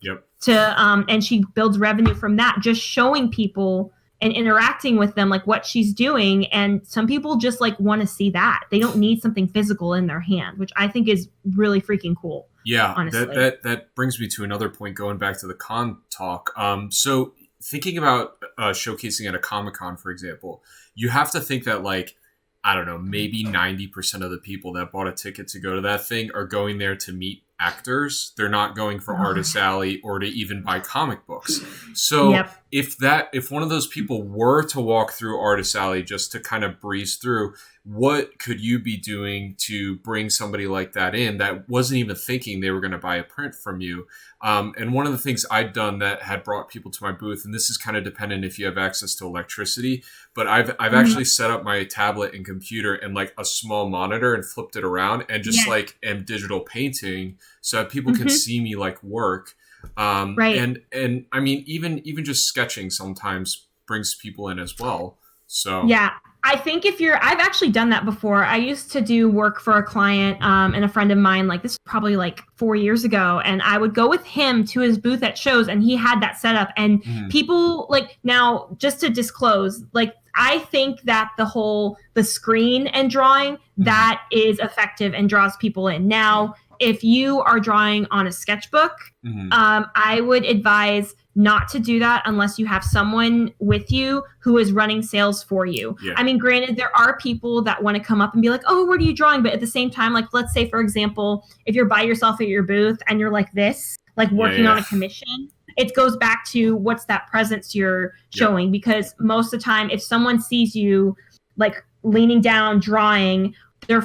And she builds revenue from that, just showing people and interacting with them, like what she's doing. And some people just like want to see that. They don't need something physical in their hand, which I think is really freaking cool. Yeah, honestly. That brings me to another point, going back to the con talk. So thinking about showcasing at a Comic-Con, for example, you have to think that, like, I don't know, maybe 90% of the people that bought a ticket to go to that thing are going there to meet actors. They're not going for Artist Alley or to even buy comic books. So if one of those people were to walk through Artist Alley just to kind of breeze through, what could you be doing to bring somebody like that in that wasn't even thinking they were going to buy a print from you? And one of the things I'd done that had brought people to my booth, and this is kind of dependent if you have access to electricity, but I've actually set up my tablet and computer and like a small monitor and flipped it around and just like am digital painting so that people can see me like work. And I mean, even just sketching sometimes brings people in as well. So yeah, I think I've actually done that before. I used to do work for a client and a friend of mine, like this was probably like 4 years ago. And I would go with him to his booth at shows and he had that set up. And people like, now just to disclose, like I think that the screen and drawing, that is effective and draws people in. Now, if you are drawing on a sketchbook, I would advise not to do that unless you have someone with you who is running sales for you. Yeah. I mean, granted, there are people that want to come up and be like, oh, what are you drawing? But at the same time, like, let's say, for example, if you're by yourself at your booth and you're like this, like working on a commission, it goes back to what's that presence you're showing. Because most of the time, if someone sees you like leaning down, drawing,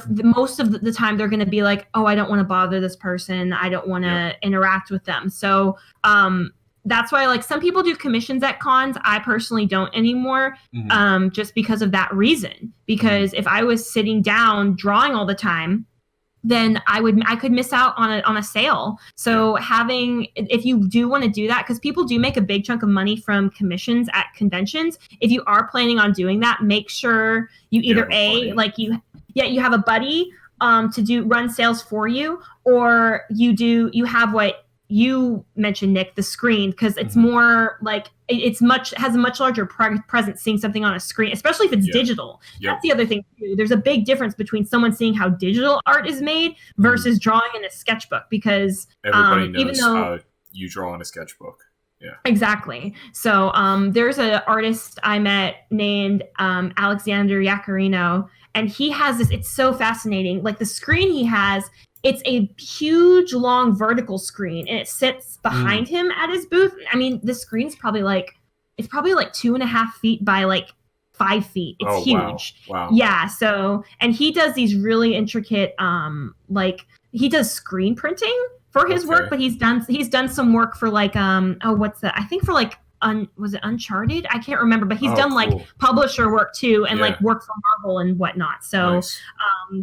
most of the time they're going to be like, oh, I don't want to bother this person. I don't want to interact with them. So, that's why, like, some people do commissions at cons. I personally don't anymore, just because of that reason. Because if I was sitting down drawing all the time, then I could miss out on a sale. So if you do want to do that, because people do make a big chunk of money from commissions at conventions. If you are planning on doing that, make sure you either you have a buddy to run sales for you, or you have what you mentioned, Nick, the screen, because it's more like has a much larger presence seeing something on a screen, especially if it's digital. That's the other thing too. There's a big difference between someone seeing how digital art is made versus drawing in a sketchbook, because everybody knows how you draw in a sketchbook. Yeah, exactly. So there's an artist I met named Alexander Yacarino, and he has this, it's so fascinating. Like the screen he has, it's a huge, long vertical screen, and it sits behind him at his booth. I mean, the screen's probably like 2.5 feet by like 5 feet. It's huge. Wow. Yeah. So, and he does these really intricate, he does screen printing for his work, but he's done some work for like, what's that? I think for like, was it Uncharted? I can't remember, but he's done like publisher work too, and like work for Marvel and whatnot. So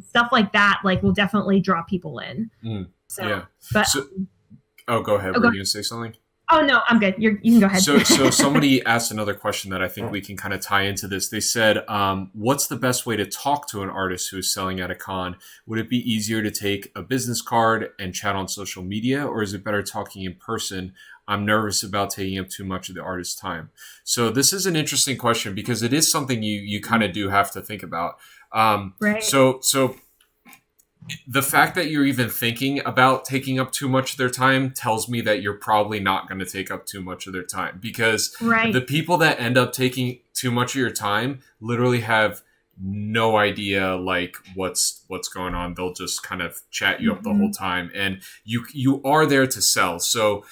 stuff like that, like, will definitely draw people in. Go ahead. Were you going to say something? Oh no, I'm good. You can go ahead. So somebody asked another question that I think we can kind of tie into this. They said, what's the best way to talk to an artist who is selling at a con? Would it be easier to take a business card and chat on social media, or is it better talking in person? I'm nervous about taking up too much of the artist's time. So this is an interesting question, because it is something you kind of do have to think about. Right. So the fact that you're even thinking about taking up too much of their time tells me that you're probably not going to take up too much of their time, because the people that end up taking too much of your time literally have no idea like what's going on. They'll just kind of chat you up the whole time, and you are there to sell. So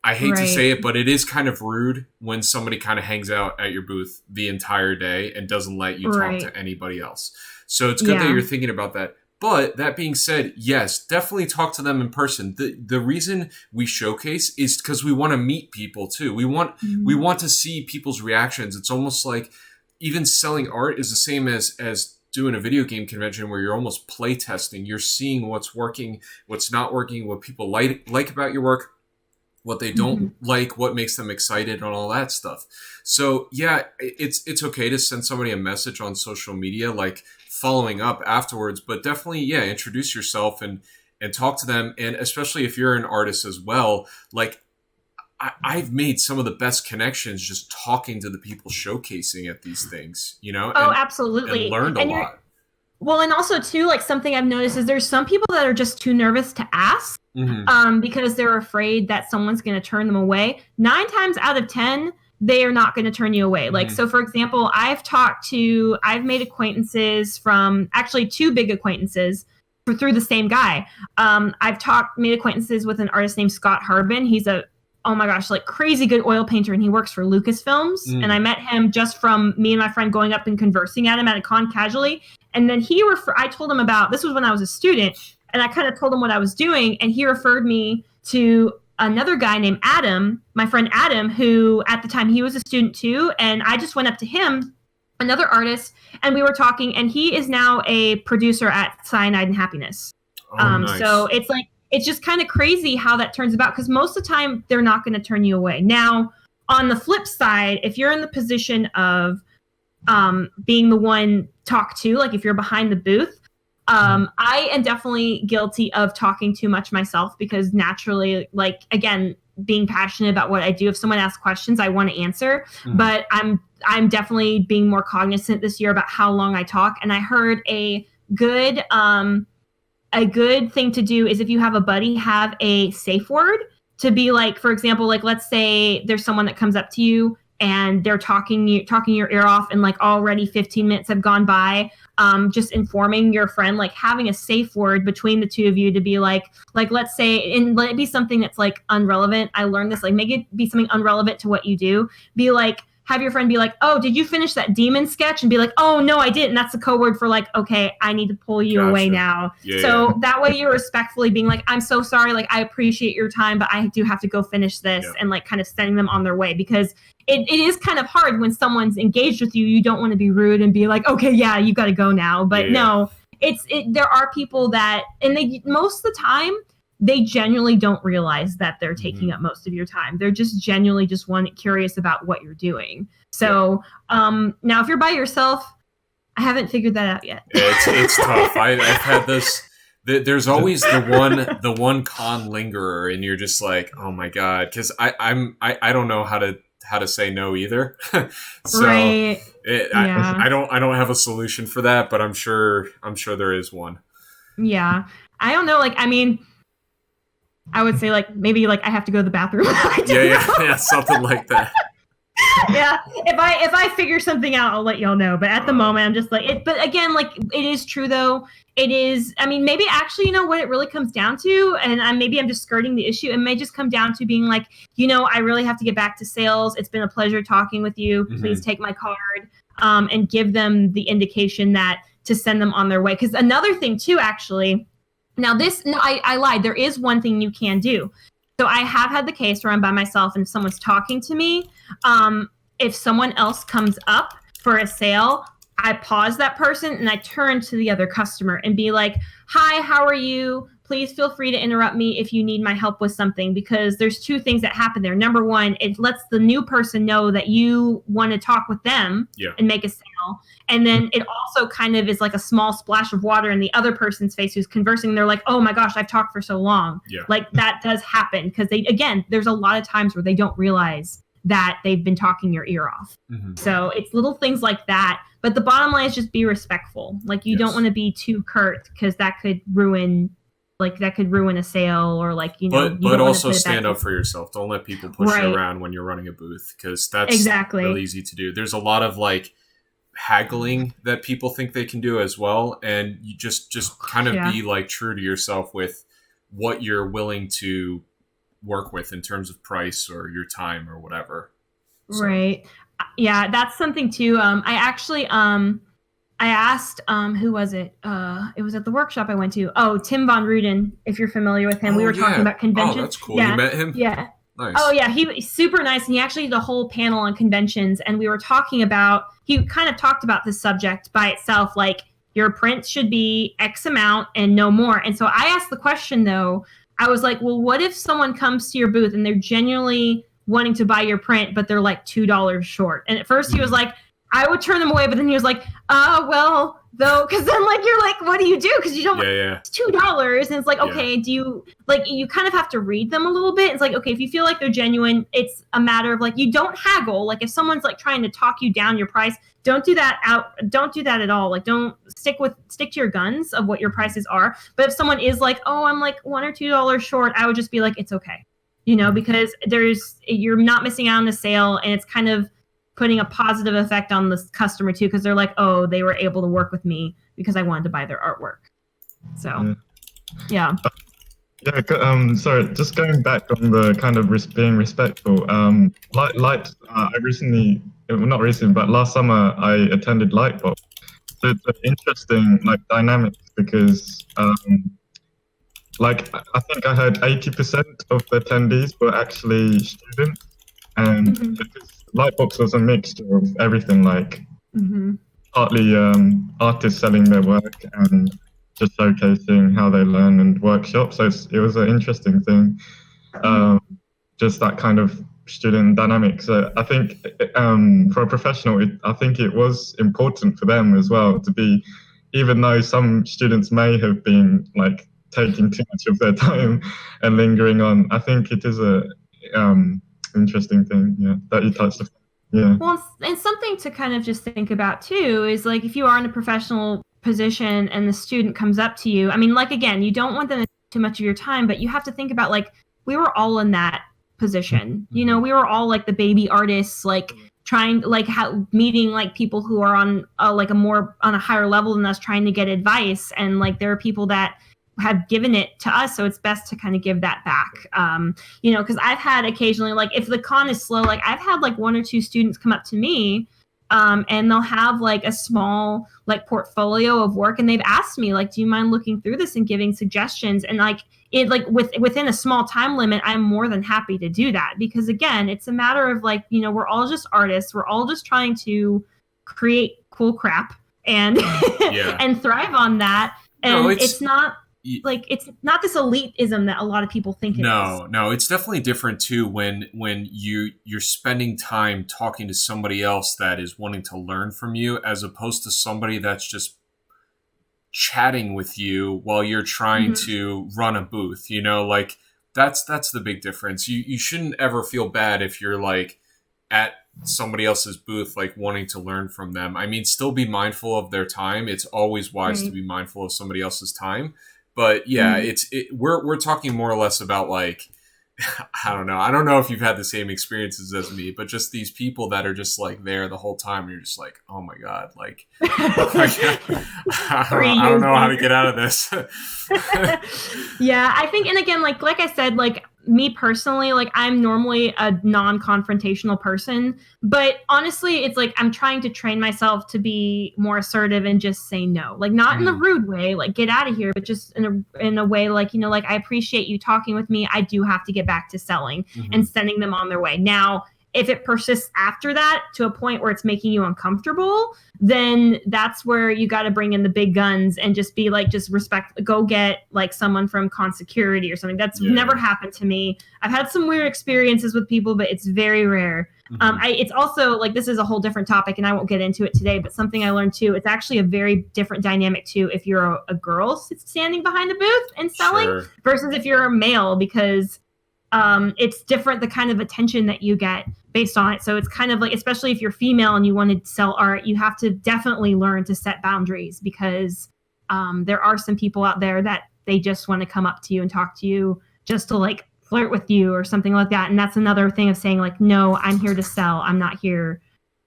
I hate to say it, but it is kind of rude when somebody kind of hangs out at your booth the entire day and doesn't let you talk to anybody else. So it's good that you're thinking about that. But that being said, yes, definitely talk to them in person. The reason we showcase is because we want to meet people too. We want to see people's reactions. It's almost like even selling art is the same as doing a video game convention, where you're almost play testing. You're seeing what's working, what's not working, what people like about your work, what they don't like, what makes them excited, and all that stuff. So yeah, it's okay to send somebody a message on social media, like following up afterwards, but definitely, introduce yourself and talk to them. And especially if you're an artist as well, like I've made some of the best connections just talking to the people showcasing at these things, absolutely. And learned a lot. Well, and also too, like, something I've noticed is there's some people that are just too nervous to ask, because they're afraid that someone's going to turn them away. 9 times out of 10, they are not going to turn you away. Like, so for example, I've made acquaintances from, actually 2 big acquaintances through the same guy. Made acquaintances with an artist named Scott Harbin. He's oh my gosh, like crazy good oil painter, and he works for Lucasfilms. And I met him just from me and my friend going up and conversing at him at a con casually. And then I told him about, this was when I was a student, and I kind of told him what I was doing, and he referred me to another guy named Adam, my friend Adam, who at the time he was a student too. And I just went up to him, another artist, and we were talking, and he is now a producer at Cyanide and Happiness. Nice. So it's just kind of crazy how that turns about, because most of the time they're not going to turn you away. Now, on the flip side, if you're in the position of being the one talked to, like if you're behind the booth, I am definitely guilty of talking too much myself, because naturally, like, again, being passionate about what I do, if someone asks questions, I want to answer. But I'm definitely being more cognizant this year about how long I talk. And I heard a good thing to do is, if you have a buddy, have a safe word to be like, for example, like, let's say there's someone that comes up to you and they're talking your ear off, and like already 15 minutes have gone by. Just informing your friend, like having a safe word between the two of you to be like, let's say, and let it be something that's like unrelevant. I learned this, like, make it be something unrelevant to what you do. Be like, have your friend be like, oh, did you finish that demon sketch? And be like, oh, no, I didn't. That's the code word for like, okay, I need to pull you away now. That way you're respectfully being like, I'm so sorry. Like, I appreciate your time, but I do have to go finish this, and like kind of sending them on their way, because it is kind of hard when someone's engaged with you. You don't want to be rude and be like, okay, yeah, you got to go now. But no, there are people that, and they, most of the time, they genuinely don't realize that they're taking up most of your time. They're just genuinely just curious about what you're doing. So now if you're by yourself, I haven't figured that out yet. It's tough. I've had this. There's always the one con lingerer, and you're just like, oh my God, because I don't know how to say no either. So right. I don't have a solution for that, but I'm sure there is one. Yeah. I don't know. Like, I mean, I would say like, maybe like I have to go to the bathroom. Yeah, something like that. Yeah. If I figure something out, I'll let y'all know. But at the moment, I'm just like it. But again, like, it is true though. It is. I mean, maybe actually, you know what it really comes down to, and maybe I'm just skirting the issue. It may just come down to being like, I really have to get back to sales. It's been a pleasure talking with you. Please take my card, and give them the indication that to send them on their way. Because another thing too, actually. Now I lied. There is one thing you can do. So I have had the case where I'm by myself and if someone's talking to me, if someone else comes up for a sale, I pause that person and I turn to the other customer and be like, hi, how are you? Please feel free to interrupt me if you need my help with something, because there's two things that happen there. Number one, it lets the new person know that you want to talk with them and make a sale. And then it also kind of is like a small splash of water in the other person's face who's conversing. They're like, oh my gosh, I've talked for so long. Yeah. Like that does happen, because there's a lot of times where they don't realize that they've been talking your ear off. So it's little things like that. But the bottom line is just be respectful. Like you don't want to be too curt, because that could ruin a sale, or like, but also stand up for yourself. Don't let people push you around when you're running a booth, because that's really easy to do. There's a lot of like haggling that people think they can do as well, and you just kind of be like true to yourself with what you're willing to work with in terms of price or your time or whatever. So. Right. Yeah, that's something too. I actually I asked, who was it? It was at the workshop I went to. Oh, Tim Von Ruden, if you're familiar with him. We were talking about conventions. Oh, that's cool. You met him? Yeah. Nice. Oh, yeah. He's super nice. And he actually did a whole panel on conventions. And we were talking about, he kind of talked about this subject by itself, like your print should be X amount and no more. And so I asked the question, though. I was like, well, what if someone comes to your booth and they're genuinely wanting to buy your print, but they're like $2 short? And at first he was like, I would turn them away, but then he was like, well, though, because then like you're like, what do you do? Because you don't, it's $2, and it's like, okay, do you like, you kind of have to read them a little bit. It's like, okay, if you feel like they're genuine, it's a matter of like, you don't haggle. Like if someone's like trying to talk you down your price, don't do that at all. Like don't stick to your guns of what your prices are. But if someone is like, oh, I'm like $1 or $2 short, I would just be like, it's okay, because you're not missing out on the sale, and it's kind of putting a positive effect on the customer too, because they're like, oh, they were able to work with me because I wanted to buy their artwork. So, yeah. Sorry, just going back on the kind of being respectful. I recently, well, not recently, but last summer I attended Lightbox. So it's an interesting dynamic, because I think I heard 80% of the attendees were actually students, and because Lightbox was a mixture of everything, partly artists selling their work and just showcasing how they learn and workshops. So it was an interesting thing. Just that kind of student dynamic. So I think for a professional, I think it was important for them as well to be, even though some students may have been like taking too much of their time and lingering on. I think it is a interesting thing, that you touched upon. Yeah. Well, and something to kind of just think about too is like if you are in a professional position and the student comes up to you, I mean, like again, you don't want them to take too much of your time, but you have to think about like we were all in that position. You know, we were all like the baby artists, like trying like meeting like people who are on like on a higher level than us, trying to get advice, and like there are people that have given it to us, so it's best to kind of give that back. You know, because I've had occasionally, like if the con is slow, like I've had like one or two students come up to me and they'll have like a small like portfolio of work, and they've asked me like, do you mind looking through this and giving suggestions? And like it like within a small time limit, I'm more than happy to do that, because again, it's a matter of like, you know, we're all just artists, we're all just trying to create cool crap and and thrive on that. And no, it's not like it's not this elitism that a lot of people think it is. No, it's definitely different too when you're spending time talking to somebody else that is wanting to learn from you, as opposed to somebody that's just chatting with you while you're trying to run a booth. You know, like that's the big difference. You shouldn't ever feel bad if you're like at somebody else's booth, like wanting to learn from them. I mean, still be mindful of their time. It's always wise to be mindful of somebody else's time. But yeah, we're talking more or less about like, I don't know if you've had the same experiences as me, but just these people that are just like there the whole time. And you're just like, oh my God, like, I don't know how to get out of this. Yeah, I think, and again, like I said, like me personally, like I'm normally a non-confrontational person, but honestly, it's like I'm trying to train myself to be more assertive and just say no, like not in a rude way, like get out of here, but just in a way like, you know, like I appreciate you talking with me. I do have to get back to selling and sending them on their way. Now, if it persists after that to a point where it's making you uncomfortable, then that's where you got to bring in the big guns and just be like, just go get like someone from security or something. That's never happened to me. I've had some weird experiences with people, but it's very rare. It's also like, this is a whole different topic and I won't get into it today, but something I learned too, it's actually a very different dynamic too if you're a girl standing behind the booth and selling versus if you're a male, because it's different, the kind of attention that you get based on it. So it's kind of like, especially if you're female and you want to sell art, you have to definitely learn to set boundaries, because there are some people out there that they just want to come up to you and talk to you just to like flirt with you or something like that. And that's another thing of saying like, no, I'm here to sell. I'm not here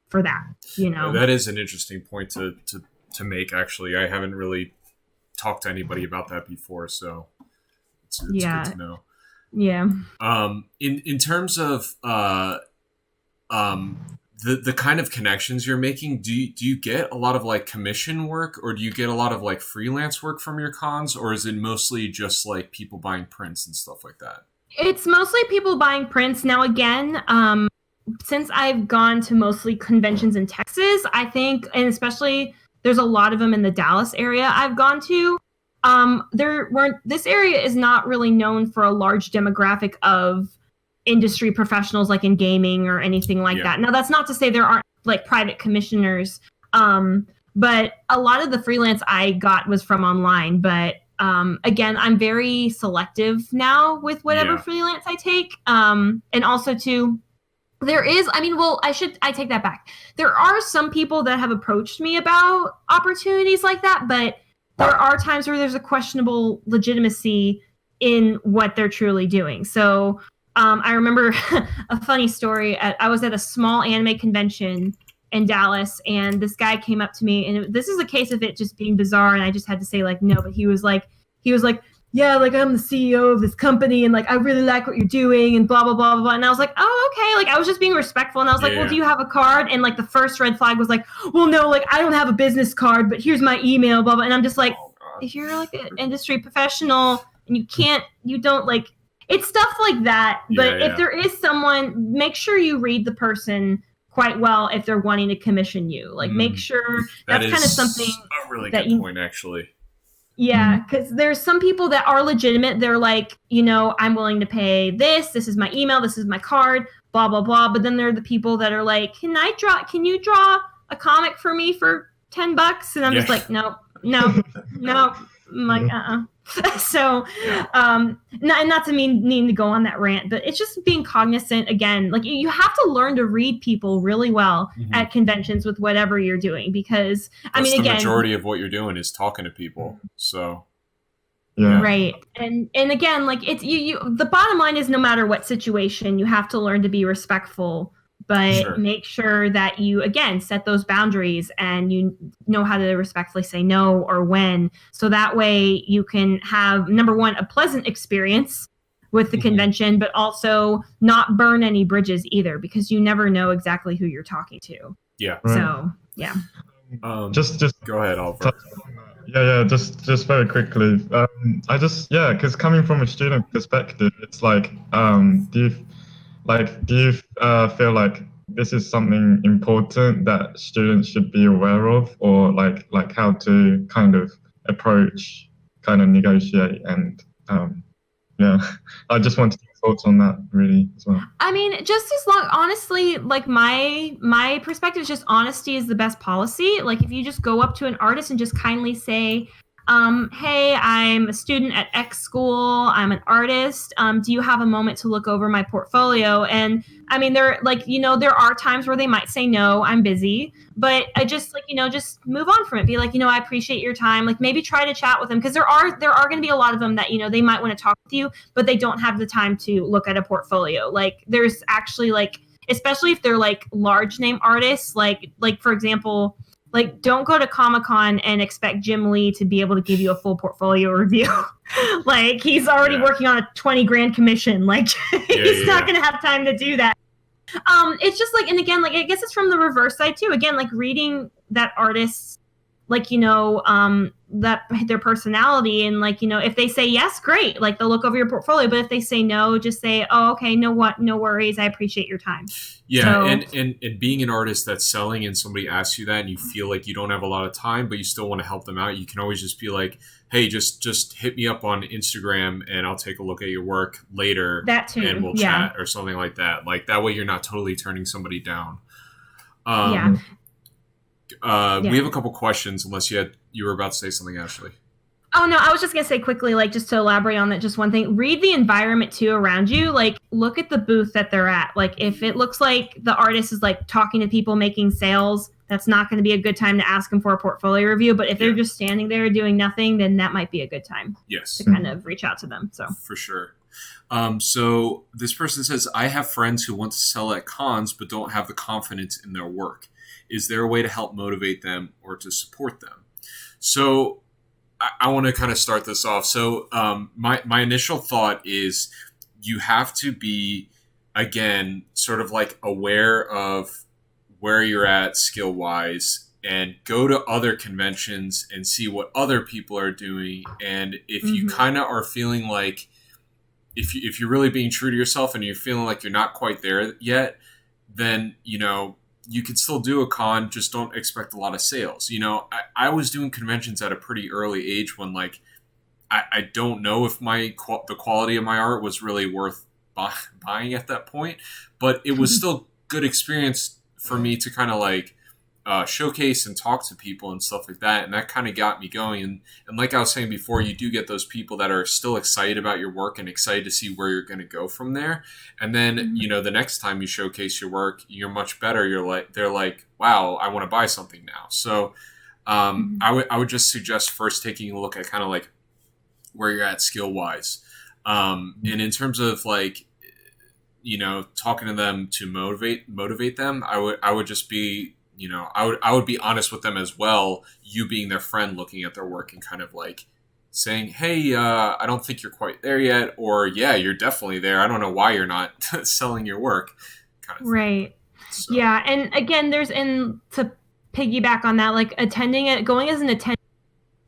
for that, you know. That is an interesting point to make, actually. I haven't really talked to anybody about that before, so it's good to know. Yeah. In terms of the kind of connections you're making, do you get a lot of like commission work, or do you get a lot of like freelance work from your cons, or is it mostly just like people buying prints and stuff like that? It's mostly people buying prints. Now again, since I've gone to mostly conventions in Texas, I think, and especially there's a lot of them in the Dallas area I've gone to. This area is not really known for a large demographic of industry professionals like in gaming or anything like that. Now, that's not to say there aren't like private commissioners, but a lot of the freelance I got was from online. But again, I'm very selective now with whatever freelance I take. And also too, there is, I take that back. There are some people that have approached me about opportunities like that, but there are times where there's a questionable legitimacy in what they're truly doing. So I remember a funny story. I was at a small anime convention in Dallas, and this guy came up to me, and this is a case of it just being bizarre, and I just had to say like no. But he was like, yeah, like I'm the CEO of this company, and like I really like what you're doing, and blah blah blah blah blah. And I was like, oh okay, like I was just being respectful, and I was like, well, do you have a card? And like the first red flag was like, well, no, like I don't have a business card, but here's my email, blah blah. And I'm just like, if you're like an industry professional and you don't like, it's stuff like that. But if there is someone, make sure you read the person quite well if they're wanting to commission you. Like make sure that's kind of something. A really good point, actually. Yeah, because there's some people that are legitimate. They're like, you know, I'm willing to pay this. This is my email. This is my card. blah blah blah. But then there are the people that are like, can you draw a comic for me for $10? And I'm just like, no. I'm like, So, and not to mean to go on that rant, but it's just being cognizant again. Like you have to learn to read people really well at conventions with whatever you're doing, because the majority of what you're doing is talking to people. So, right. And again, like it's you. The bottom line is, no matter what situation, you have to learn to be respectful. But make sure that you, again, set those boundaries and you know how to respectfully say no or when. So that way you can have, number one, a pleasant experience with the convention, but also not burn any bridges either, because you never know exactly who you're talking to. Yeah. So, yeah. Just go ahead, Oliver. Yeah, just very quickly. Because coming from a student perspective, it's like, do you feel like this is something important that students should be aware of, or like how to kind of approach, kind of negotiate, and I just wanted your thoughts on that really as well. I mean, just as long, honestly, like my perspective is just honesty is the best policy. Like if you just go up to an artist and just kindly say, hey, I'm a student at X school. I'm an artist. Do you have a moment to look over my portfolio? And I mean, there are times where they might say, no, I'm busy, but I just just move on from it. Be like, I appreciate your time. Like maybe try to chat with them, because there are going to be a lot of them that, they might want to talk with you, but they don't have the time to look at a portfolio. Like there's actually especially if they're like large name artists, like for example, like, don't go to Comic-Con and expect Jim Lee to be able to give you a full portfolio review. Like, he's already working on a 20 grand commission. Like, he's not going to have time to do that. It's just like, and again, like, I guess it's from the reverse side too. Again, like reading that artist's, like, that their personality, and like, if they say yes, great. Like they'll look over your portfolio, but if they say no, just say, oh, okay, no worries. I appreciate your time. Yeah. And being an artist that's selling and somebody asks you that and you feel like you don't have a lot of time, but you still want to help them out, you can always just be like, hey, just hit me up on Instagram and I'll take a look at your work later. That too. And we'll chat or something like that. Like that way you're not totally turning somebody down. We have a couple questions, unless you were about to say something, Ashley. Oh, no, I was just going to say quickly, like, just to elaborate on that, just one thing. Read the environment, too, around you. Like, look at the booth that they're at. Like, if it looks like the artist is, like, talking to people, making sales, that's not going to be a good time to ask them for a portfolio review. But if they're just standing there doing nothing, then that might be a good time to kind of reach out to them. So for sure. So this person says, I have friends who want to sell at cons but don't have the confidence in their work. Is there a way to help motivate them or to support them? So I want to kind of start this off. So my initial thought is you have to be, again, sort of like aware of where you're at skill-wise and go to other conventions and see what other people are doing. And if you kind of are feeling like, if you're really being true to yourself and you're feeling like you're not quite there yet, then, you can still do a con, just don't expect a lot of sales. I was doing conventions at a pretty early age when, like, I don't know if the quality of my art was really worth buying at that point, but it was still good experience for me to kind of like showcase and talk to people and stuff like that. And that kind of got me going. And like I was saying before, you do get those people that are still excited about your work and excited to see where you're going to go from there. And then, the next time you showcase your work, you're much better. They're like, wow, I want to buy something now. So I would just suggest first taking a look at kind of like where you're at skill wise. And in terms of like, talking to them to motivate them, I would just be, I would be honest with them as well, you being their friend, looking at their work and kind of like saying, hey, I don't think you're quite there yet. Or, yeah, you're definitely there. I don't know why you're not selling your work. Kind of right. So. Yeah. And again, to piggyback on that, like going as an attendee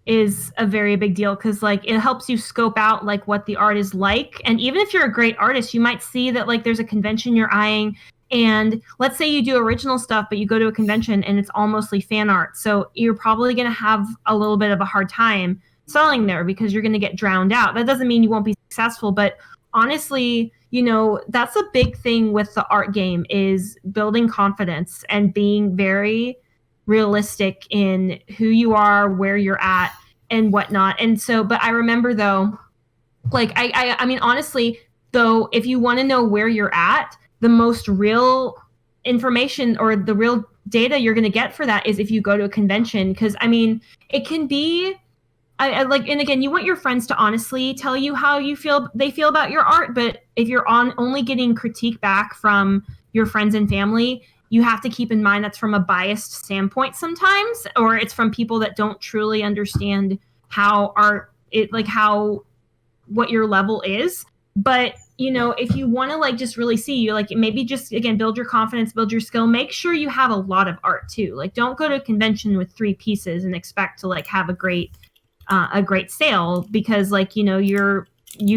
is a very big deal, because like it helps you scope out like what the art is like. And even if you're a great artist, you might see that like there's a convention you're eyeing, and let's say you do original stuff, but you go to a convention and it's all mostly fan art. So you're probably going to have a little bit of a hard time selling there because you're going to get drowned out. That doesn't mean you won't be successful, but honestly, that's a big thing with the art game, is building confidence and being very realistic in who you are, where you're at, and whatnot. And so, but I remember though, like I mean, honestly, though, if you want to know where you're at, the most real information or the real data you're going to get for that is if you go to a convention. Because I mean, it can be, I like, and again, you want your friends to honestly tell you how they feel about your art. But if you're only getting critique back from your friends and family, you have to keep in mind that's from a biased standpoint sometimes, or it's from people that don't truly understand how what your level is. But if you want to like just really see, you like, maybe just again build your confidence, build your skill, make sure you have a lot of art too. Like, don't go to a convention with 3 pieces and expect to like have a great sale, because like you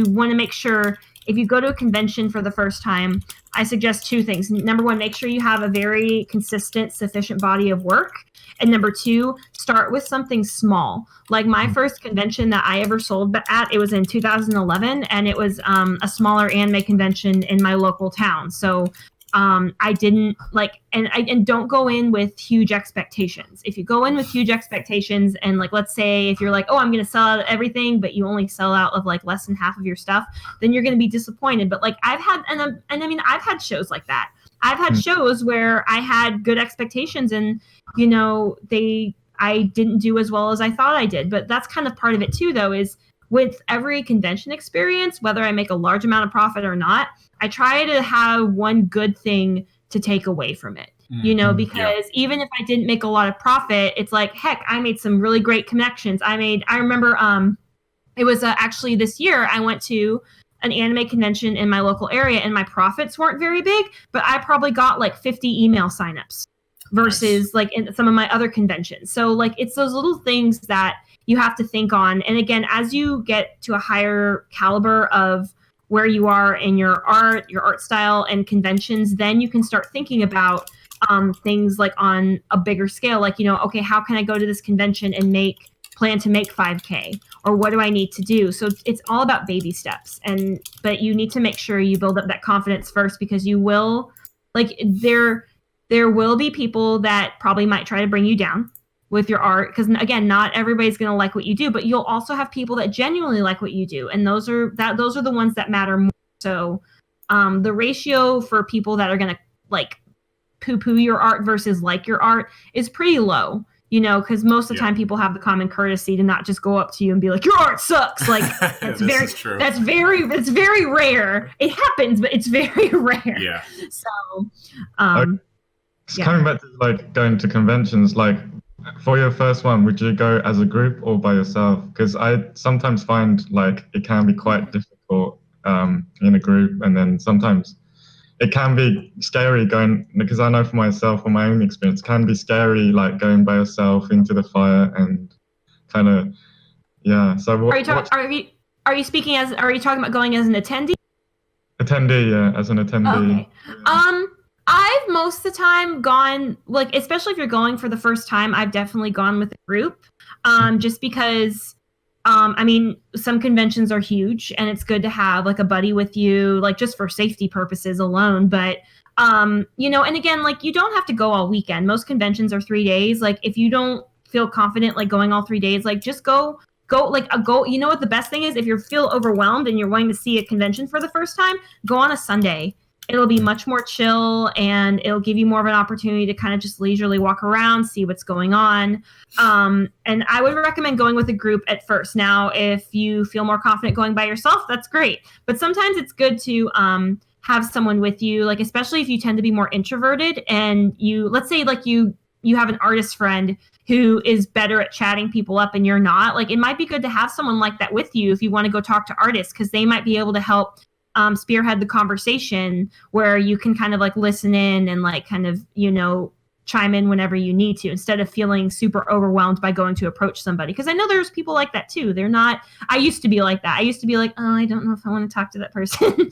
want to make sure, if you go to a convention for the first time, I suggest 2 things. Number 1, make sure you have a very consistent, sufficient body of work. And number 2, start with something small. Like my first convention that I ever sold at, it was in 2011, and it was a smaller anime convention in my local town. So I didn't like, and don't go in with huge expectations. If you go in with huge expectations, and like, let's say if you're like, oh, I'm going to sell out everything, but you only sell out of like less than half of your stuff, then you're going to be disappointed. But like I've had shows like that. I've had shows where I had good expectations, and I didn't do as well as I thought I did. But that's kind of part of it too, though, is with every convention experience, whether I make a large amount of profit or not, I try to have one good thing to take away from it, because even if I didn't make a lot of profit, it's like, heck, I made some really great connections. I remember it was actually this year I went to an anime convention in my local area, and my profits weren't very big, but I probably got like 50 email signups versus like in some of my other conventions. So like, it's those little things that you have to think on. And again, as you get to a higher caliber of where you are in your art style and conventions, then you can start thinking about things like on a bigger scale, like, okay, how can I go to this convention and plan to make 5K, or what do I need to do? So it's all about baby steps. But you need to make sure you build up that confidence first, because you will, like, there will be people that probably might try to bring you down with your art, because again, not everybody's going to like what you do, but you'll also have people that genuinely like what you do, and those are the ones that matter more. So the ratio for people that are going to like poo-poo your art versus like your art is pretty low, because most of the time people have the common courtesy to not just go up to you and be like, your art sucks. Like that's very rare. It happens, but it's very rare. Yeah. So coming back to like going to conventions, like for your first one, would you go as a group or by yourself? Because I sometimes find like it can be quite difficult in a group, and then sometimes it can be scary going, because I know for myself, from my own experience, it can be scary like going by yourself into the fire and kind of, yeah. So are you talking about going as an attendee? Attendee, yeah, as an attendee. Okay. I've most of the time gone, like, especially if you're going for the first time, I've definitely gone with a group, just because, I mean, some conventions are huge, and it's good to have like a buddy with you, like just for safety purposes alone. But, and again, like, you don't have to go all weekend. Most conventions are 3 days. Like, if you don't feel confident, like going all 3 days, like just go. You know what the best thing is? If you feel overwhelmed and you're wanting to see a convention for the first time, go on a Sunday. It'll be much more chill, and it'll give you more of an opportunity to kind of just leisurely walk around, see what's going on. And I would recommend going with a group at first. Now, if you feel more confident going by yourself, that's great. But sometimes it's good to have someone with you, like especially if you tend to be more introverted, and let's say like you have an artist friend who is better at chatting people up and you're not. Like, it might be good to have someone like that with you if you want to go talk to artists, because they might be able to help spearhead the conversation, where you can kind of like listen in and like kind of, chime in whenever you need to, instead of feeling super overwhelmed by going to approach somebody. Because I know there's people like that too. I used to be like that. I used to be like, oh, I don't know if I want to talk to that person,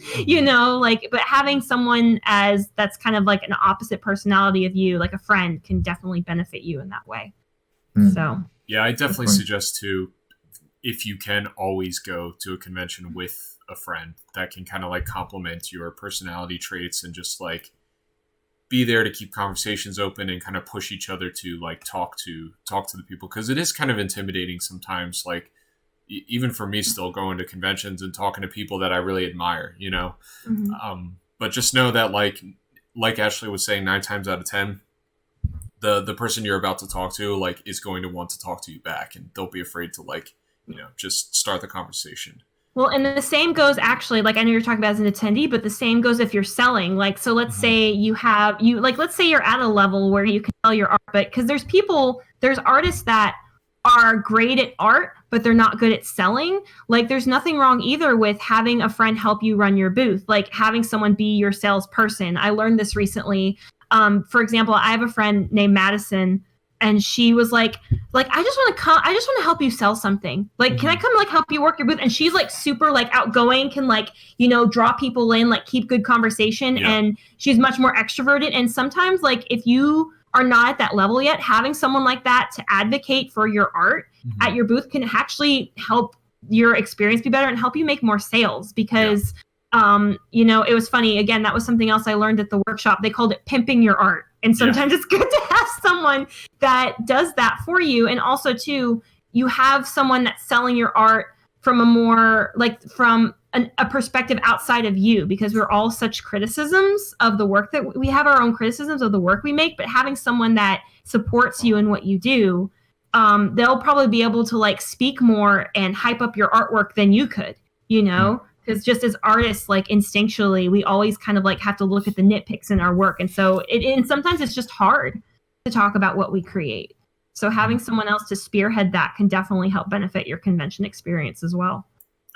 but having someone that's kind of like an opposite personality of you, like a friend, can definitely benefit you in that way. So yeah, I definitely suggest to, if you can, always go to a convention with a friend that can kind of like complement your personality traits and just like be there to keep conversations open and kind of push each other to like talk to the people, because it is kind of intimidating sometimes, like even for me still going to conventions and talking to people that I really admire, you know. But just know that like Ashley was saying, 9 times out of 10 the person you're about to talk to like is going to want to talk to you back, and don't be afraid to like, you know, just start the conversation. Well, and the same goes actually, like I know you're talking about as an attendee, but the same goes if you're selling. Like, so let's say let's say you're at a level where you can sell your art, but because there's artists that are great at art, but they're not good at selling. Like, there's nothing wrong either with having a friend help you run your booth, like having someone be your salesperson. I learned this recently. For example, I have a friend named Madison, and she was like, I just want to help you sell something. Like, can I come like help you work your booth? And she's like super like outgoing, can like, you know, draw people in, like keep good conversation. Yeah. And she's much more extroverted. And sometimes like if you are not at that level yet, having someone like that to advocate for your art at your booth can actually help your experience be better and help you make more sales, because you know, it was funny. Again, that was something else I learned at the workshop. They called it pimping your art. And sometimes it's good to have someone that does that for you. And also too, you have someone that's selling your art from a more like from a perspective outside of you, because we're all such criticisms of the work that we have, our own criticisms of the work we make, but having someone that supports you in what you do, they'll probably be able to like speak more and hype up your artwork than you could, you know? Because just as artists, like instinctually, we always kind of like have to look at the nitpicks in our work. And so and sometimes it's just hard to talk about what we create. So having someone else to spearhead that can definitely help benefit your convention experience as well.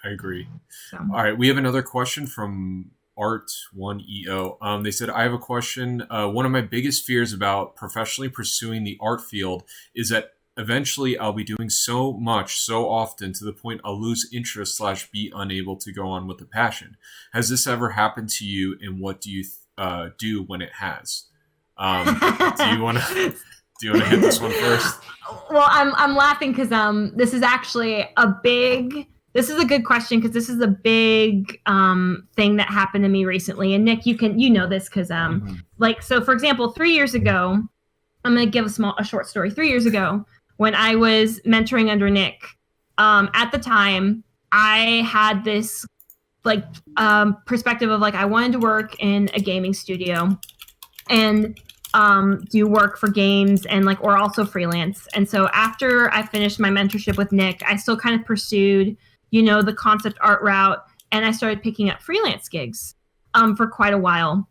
I agree. So. All right. We have another question from Art1EO. They said, I have a question. One of my biggest fears about professionally pursuing the art field is that eventually I'll be doing so much, so often, to the point I'll lose interest / be unable to go on with the passion. Has this ever happened to you, and what do you do when it has? Do you want to hit this one first? Well, I'm laughing because this is actually this is a good question, because this is a big thing that happened to me recently. And Nick, you know this because like, so for example, 3 years ago, I'm going to give a short story. 3 years ago, when I was mentoring under Nick, at the time, I had this like perspective of like, I wanted to work in a gaming studio and do work for games and like, or also freelance. And so after I finished my mentorship with Nick, I still kind of pursued, you know, the concept art route, and I started picking up freelance gigs for quite a while.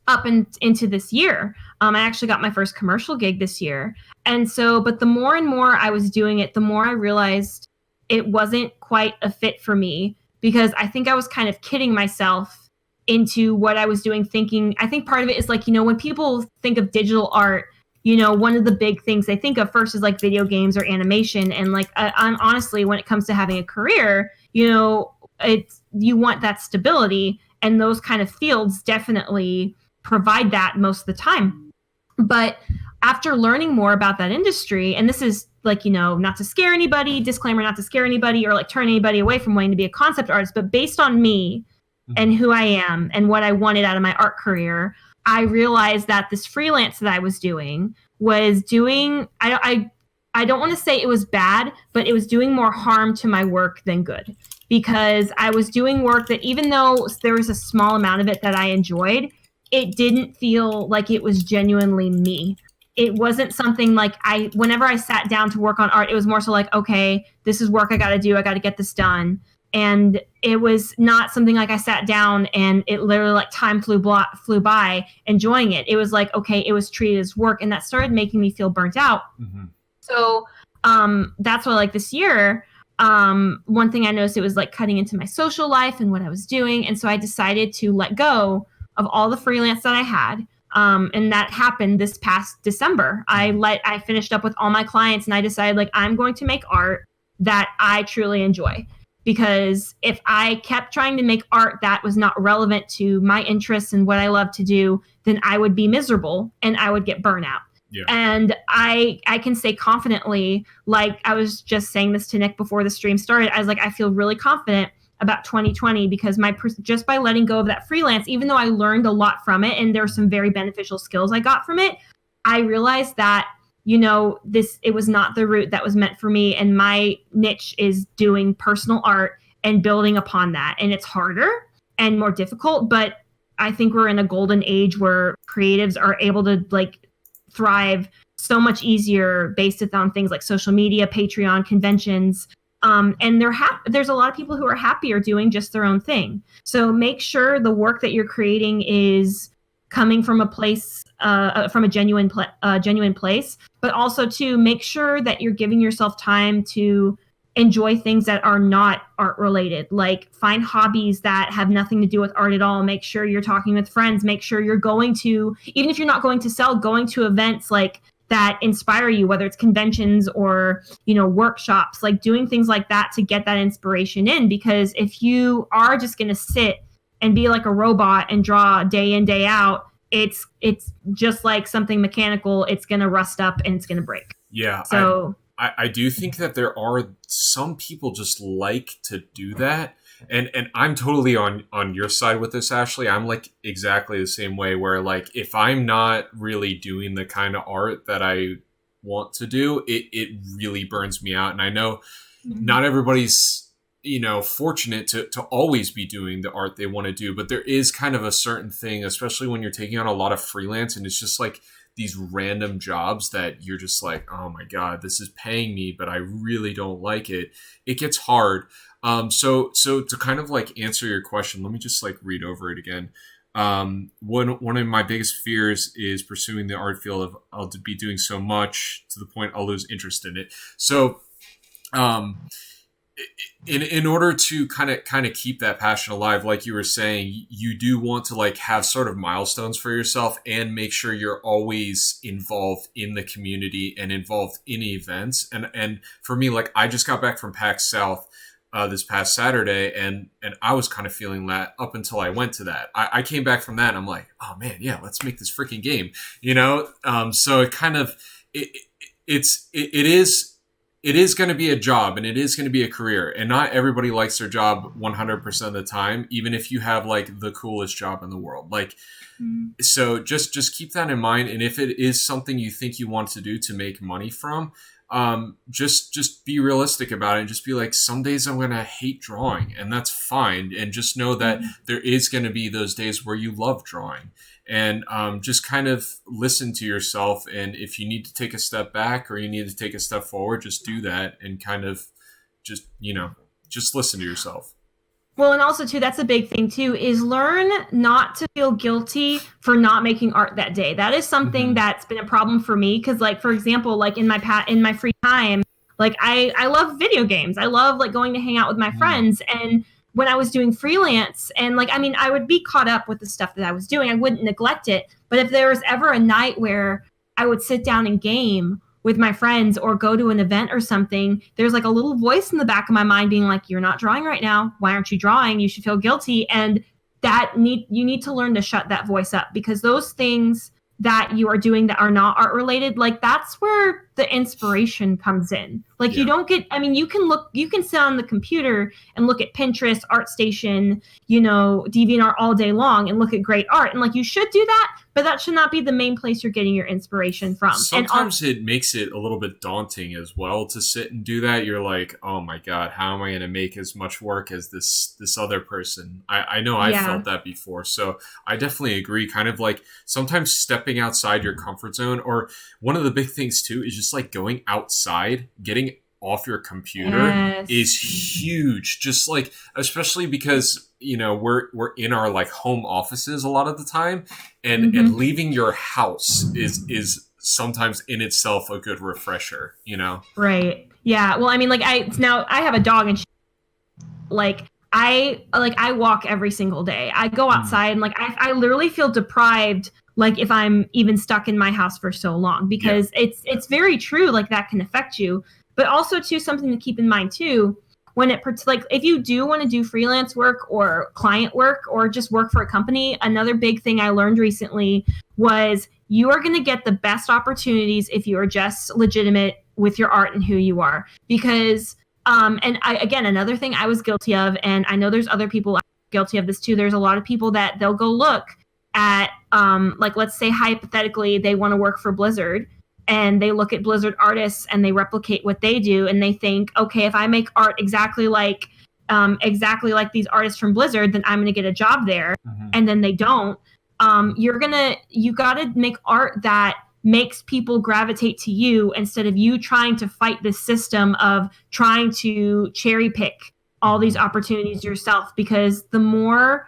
Up into this year. I actually got my first commercial gig this year. And so, but the more and more I was doing it, the more I realized it wasn't quite a fit for me, because I think I was kind of kidding myself into what I was doing, thinking, I think part of it is like, you know, when people think of digital art, you know, one of the big things they think of first is like video games or animation. And like, I'm honestly, when it comes to having a career, you know, you want that stability, and those kind of fields definitely provide that most of the time. But after learning more about that industry, and this is like, you know, not to scare anybody, disclaimer, not to scare anybody or like turn anybody away from wanting to be a concept artist, but based on me and who I am and what I wanted out of my art career, I realized that this freelance that I was doing was doing, I don't want to say it was bad, but it was doing more harm to my work than good, because I was doing work that, even though there was a small amount of it that I enjoyed, it didn't feel like it was genuinely me. It wasn't something like whenever I sat down to work on art, it was more so like, okay, this is work I got to do. I got to get this done. And it was not something like I sat down and it literally like time flew by enjoying it. It was like, okay, it was treated as work, and that started making me feel burnt out. So that's why like this year, one thing I noticed, it was like cutting into my social life and what I was doing. And so I decided to let go of all the freelance that I had. And that happened this past December. I finished up with all my clients, and I decided like, I'm going to make art that I truly enjoy. Because if I kept trying to make art that was not relevant to my interests and what I love to do, then I would be miserable and I would get burnout. Yeah. And I can say confidently, like I was just saying this to Nick before the stream started, I was like, I feel really confident about 2020 because just by letting go of that freelance, even though I learned a lot from it and there were some very beneficial skills I got from it, I realized that, it was not the route that was meant for me. And my niche is doing personal art and building upon that. And it's harder and more difficult, but I think we're in a golden age where creatives are able to thrive so much easier based on things like social media, Patreon, conventions. And there's a lot of people who are happier doing just their own thing. So make sure the work that you're creating is coming from a place, from a genuine place, but also to make sure that you're giving yourself time to enjoy things that are not art related. Like find hobbies that have nothing to do with art at all. Make sure you're talking with friends. Make sure you're going to, even if you're not going to sell, going to events that inspire you, whether it's conventions or, workshops, doing things like that to get that inspiration in. Because if you are just going to sit and be like a robot and draw day in, day out, it's just like something mechanical. It's going to rust up and it's going to break. Yeah. So I do think that there are some people just like to do that. And I'm totally on your side with this, Ashley. I'm exactly the same way where if I'm not really doing the kind of art that I want to do, it really burns me out. And I know not everybody's, fortunate to always be doing the art they want to do, but there is kind of a certain thing, especially when you're taking on a lot of freelance and it's just these random jobs that you're just oh my God, this is paying me, but I really don't like it. It gets hard. So to kind of answer your question, let me just read over it again. One of my biggest fears is pursuing the art field of I'll be doing so much to the point I'll lose interest in it. So, in order to kind of keep that passion alive, like you were saying, you do want to have sort of milestones for yourself and make sure you're always involved in the community and involved in events. And for me, I just got back from PAX South this past Saturday, and I was kind of feeling that up until I went to that. I came back from that and I'm like, oh man, yeah, let's make this freaking game, so it kind of it is going to be a job and it is going to be a career, and not everybody likes their job 100% of the time, even if you have the coolest job in the world. So just keep that in mind. And if it is something you think you want to do to make money from, just be realistic about it and just be some days I'm going to hate drawing, and that's fine. And just know that there is going to be those days where you love drawing, and just kind of listen to yourself. And if you need to take a step back or you need to take a step forward, just do that and kind of just listen to yourself. Well, and also too, that's a big thing too, is learn not to feel guilty for not making art that day. That is something that's been a problem for me. Cause for example, in my free time, I love video games. I love going to hang out with my friends. And when I was doing freelance and I would be caught up with the stuff that I was doing. I wouldn't neglect it. But if there was ever a night where I would sit down and game with my friends or go to an event or something, there's a little voice in the back of my mind being you're not drawing right now. Why aren't you drawing? You should feel guilty. And you need to learn to shut that voice up, because those things that you are doing that are not art related, that's where the inspiration comes in. You don't get, you can sit on the computer and look at Pinterest, ArtStation, DeviantArt all day long and look at great art. And you should do that, but that should not be the main place you're getting your inspiration from. Sometimes it makes it a little bit daunting as well to sit and do that. You're oh my God, how am I going to make as much work as this other person? I know I've felt that before. So I definitely agree. Kind of sometimes stepping outside your comfort zone, or one of the big things too is just going outside, getting off your computer is huge. Just especially because we're in our home offices a lot of the time, and leaving your house is sometimes in itself a good refresher. Right. Yeah. Well, I have a dog, and I walk every single day. I go outside and I literally feel deprived if I'm even stuck in my house for so long, because it's very true. That can affect you. But also too, something to keep in mind too, when if you do want to do freelance work or client work or just work for a company, another big thing I learned recently was you are going to get the best opportunities if you are just legitimate with your art and who you are. Because Again, another thing I was guilty of, and I know there's other people guilty of this too. There's a lot of people that they'll go look at, like, let's say hypothetically they want to work for Blizzard, and they look at Blizzard artists and they replicate what they do, and they think, okay, if I make art exactly like these artists from Blizzard, then I'm going to get a job there. Mm-hmm. And then they don't. You got to make art that makes people gravitate to you, instead of you trying to fight this system of trying to cherry pick all these opportunities yourself, because the more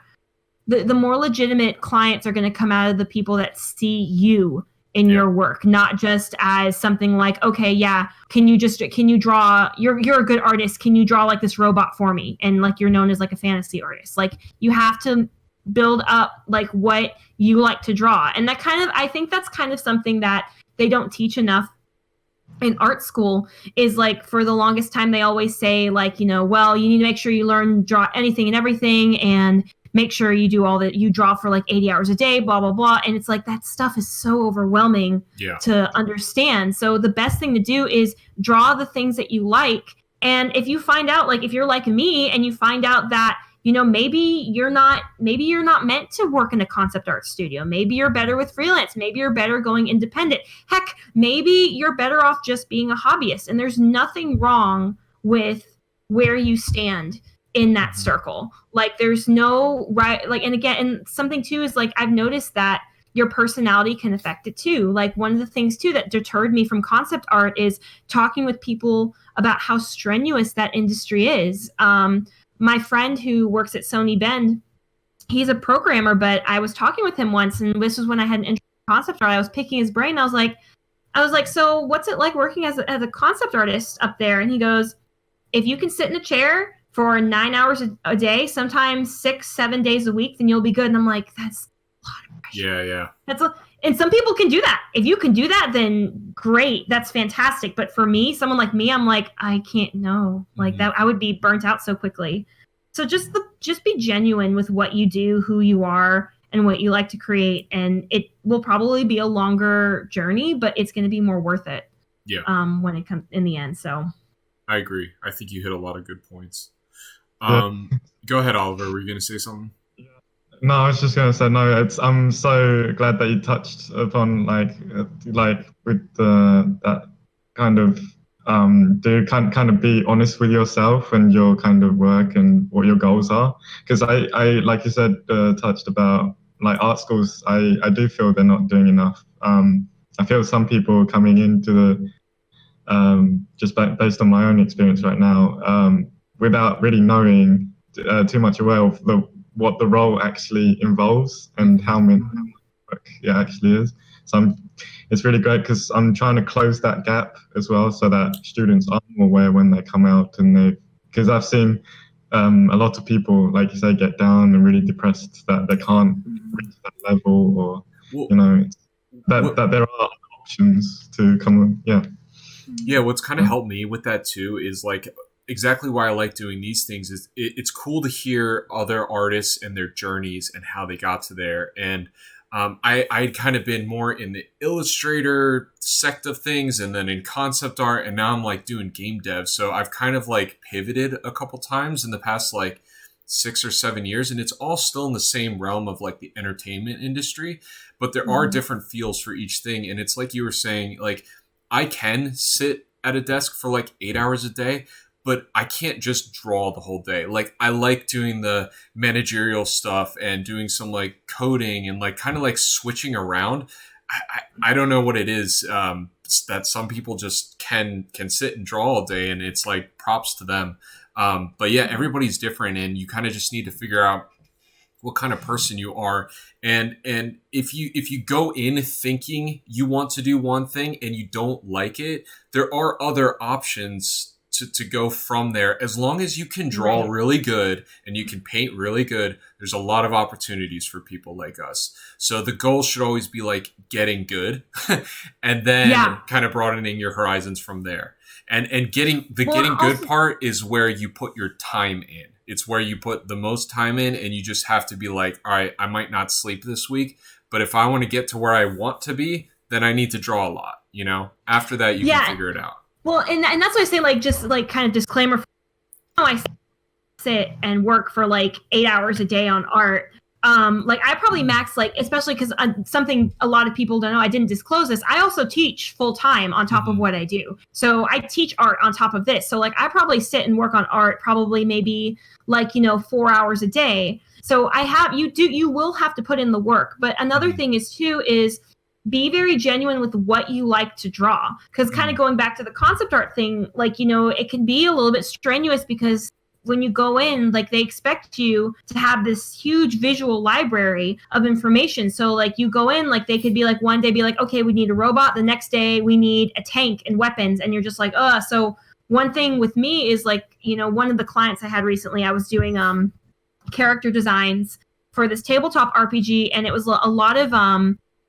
legitimate clients are going to come out of the people that see you in your work, not just as something like, okay, yeah, can you draw, you're a good artist, can you draw like this robot for me, and like you're known as like a fantasy artist. Like, you have to build up like what you like to draw. And I think that's kind of something that they don't teach enough in art school. Is like, for the longest time they always say, like, well, you need to make sure you learn draw anything and everything, and make sure you do all that, you draw for like 80 hours a day, blah, blah, blah. And it's like, that stuff is so overwhelming to understand. So the best thing to do is draw the things that you like. And if you find out, like, if you're like me and you find out that, maybe you're not meant to work in a concept art studio. Maybe you're better with freelance. Maybe you're better going independent. Heck, maybe you're better off just being a hobbyist. And there's nothing wrong with where you stand in that circle. Like, there's no right, like, and again, and something too is like, I've noticed that your personality can affect it too. Like, one of the things too that deterred me from concept art is talking with people about how strenuous that industry is. My friend who works at Sony Bend, he's a programmer, but I was talking with him once, and this was when I had an interest in concept art. I was picking his brain. I was like, so what's it like working as a concept artist up there? And he goes, if you can sit in a chair for 9 hours a day, sometimes 6-7 days a week, then you'll be good. And I'm like, that's a lot of pressure. Yeah. And some people can do that. If you can do that, then great. That's fantastic. But for me, someone like me, I'm like, I can't know. Like that, I would be burnt out so quickly. So just be genuine with what you do, who you are, and what you like to create. And it will probably be a longer journey, but it's going to be more worth it. Yeah. When it comes in the end. So I agree. I think you hit a lot of good points. Go ahead, Oliver. Were you going to say something? No, I was just going to say, no, I'm so glad that you touched upon like with that kind of do kind of be honest with yourself and your kind of work and what your goals are. Because I like you said, touched about like art schools. I do feel they're not doing enough. I feel some people coming into the just based on my own experience right now, without really knowing too much aware of what the role actually involves and how much work it actually is. So it's really great because I'm trying to close that gap as well, so that students are more aware when they come out, and because I've seen a lot of people, like you say, get down and really depressed that they can't reach that level, or that there are options to come. Yeah, what's kind of helped me with that too is like exactly why I like doing these things is it's cool to hear other artists and their journeys and how they got to there. And I'd kind of been more in the illustrator sect of things and then in concept art, and now I'm like doing game dev. So I've kind of like pivoted a couple times in the past like 6 or 7 years, and it's all still in the same realm of like the entertainment industry, but there are different feels for each thing. And it's like you were saying, like I can sit at a desk for like 8 hours a day, but I can't just draw the whole day. Like I like doing the managerial stuff and doing some like coding and like kind of like switching around. I don't know what it is that some people just can sit and draw all day, and it's like props to them. But yeah, everybody's different, and you kind of just need to figure out what kind of person you are. And if you go in thinking you want to do one thing and you don't like it, there are other options to go from there. As long as you can draw really good and you can paint really good, there's a lot of opportunities for people like us. So the goal should always be like getting good and then kind of broadening your horizons from there. And getting good part is where you put your time in. It's where you put the most time in, and you just have to be like, all right, I might not sleep this week, but if I want to get to where I want to be, then I need to draw a lot, After that, you can figure it out. Well, and that's why I say, like, just like kind of disclaimer for I sit and work for like 8 hours a day on art. Like I probably max, like, especially because something a lot of people don't know, I didn't disclose this. I also teach full time on top of what I do. So I teach art on top of this. So like I probably sit and work on art probably maybe like, 4 hours a day. So you will have to put in the work. But another thing is be very genuine with what you like to draw. Because kind of going back to the concept art thing, like, it can be a little bit strenuous because when you go in, like they expect you to have this huge visual library of information. So like you go in, like they could be like one day be like, okay, we need a robot. The next day we need a tank and weapons. And you're just like, so one thing with me is like, one of the clients I had recently, I was doing character designs for this tabletop RPG. And it was a lot of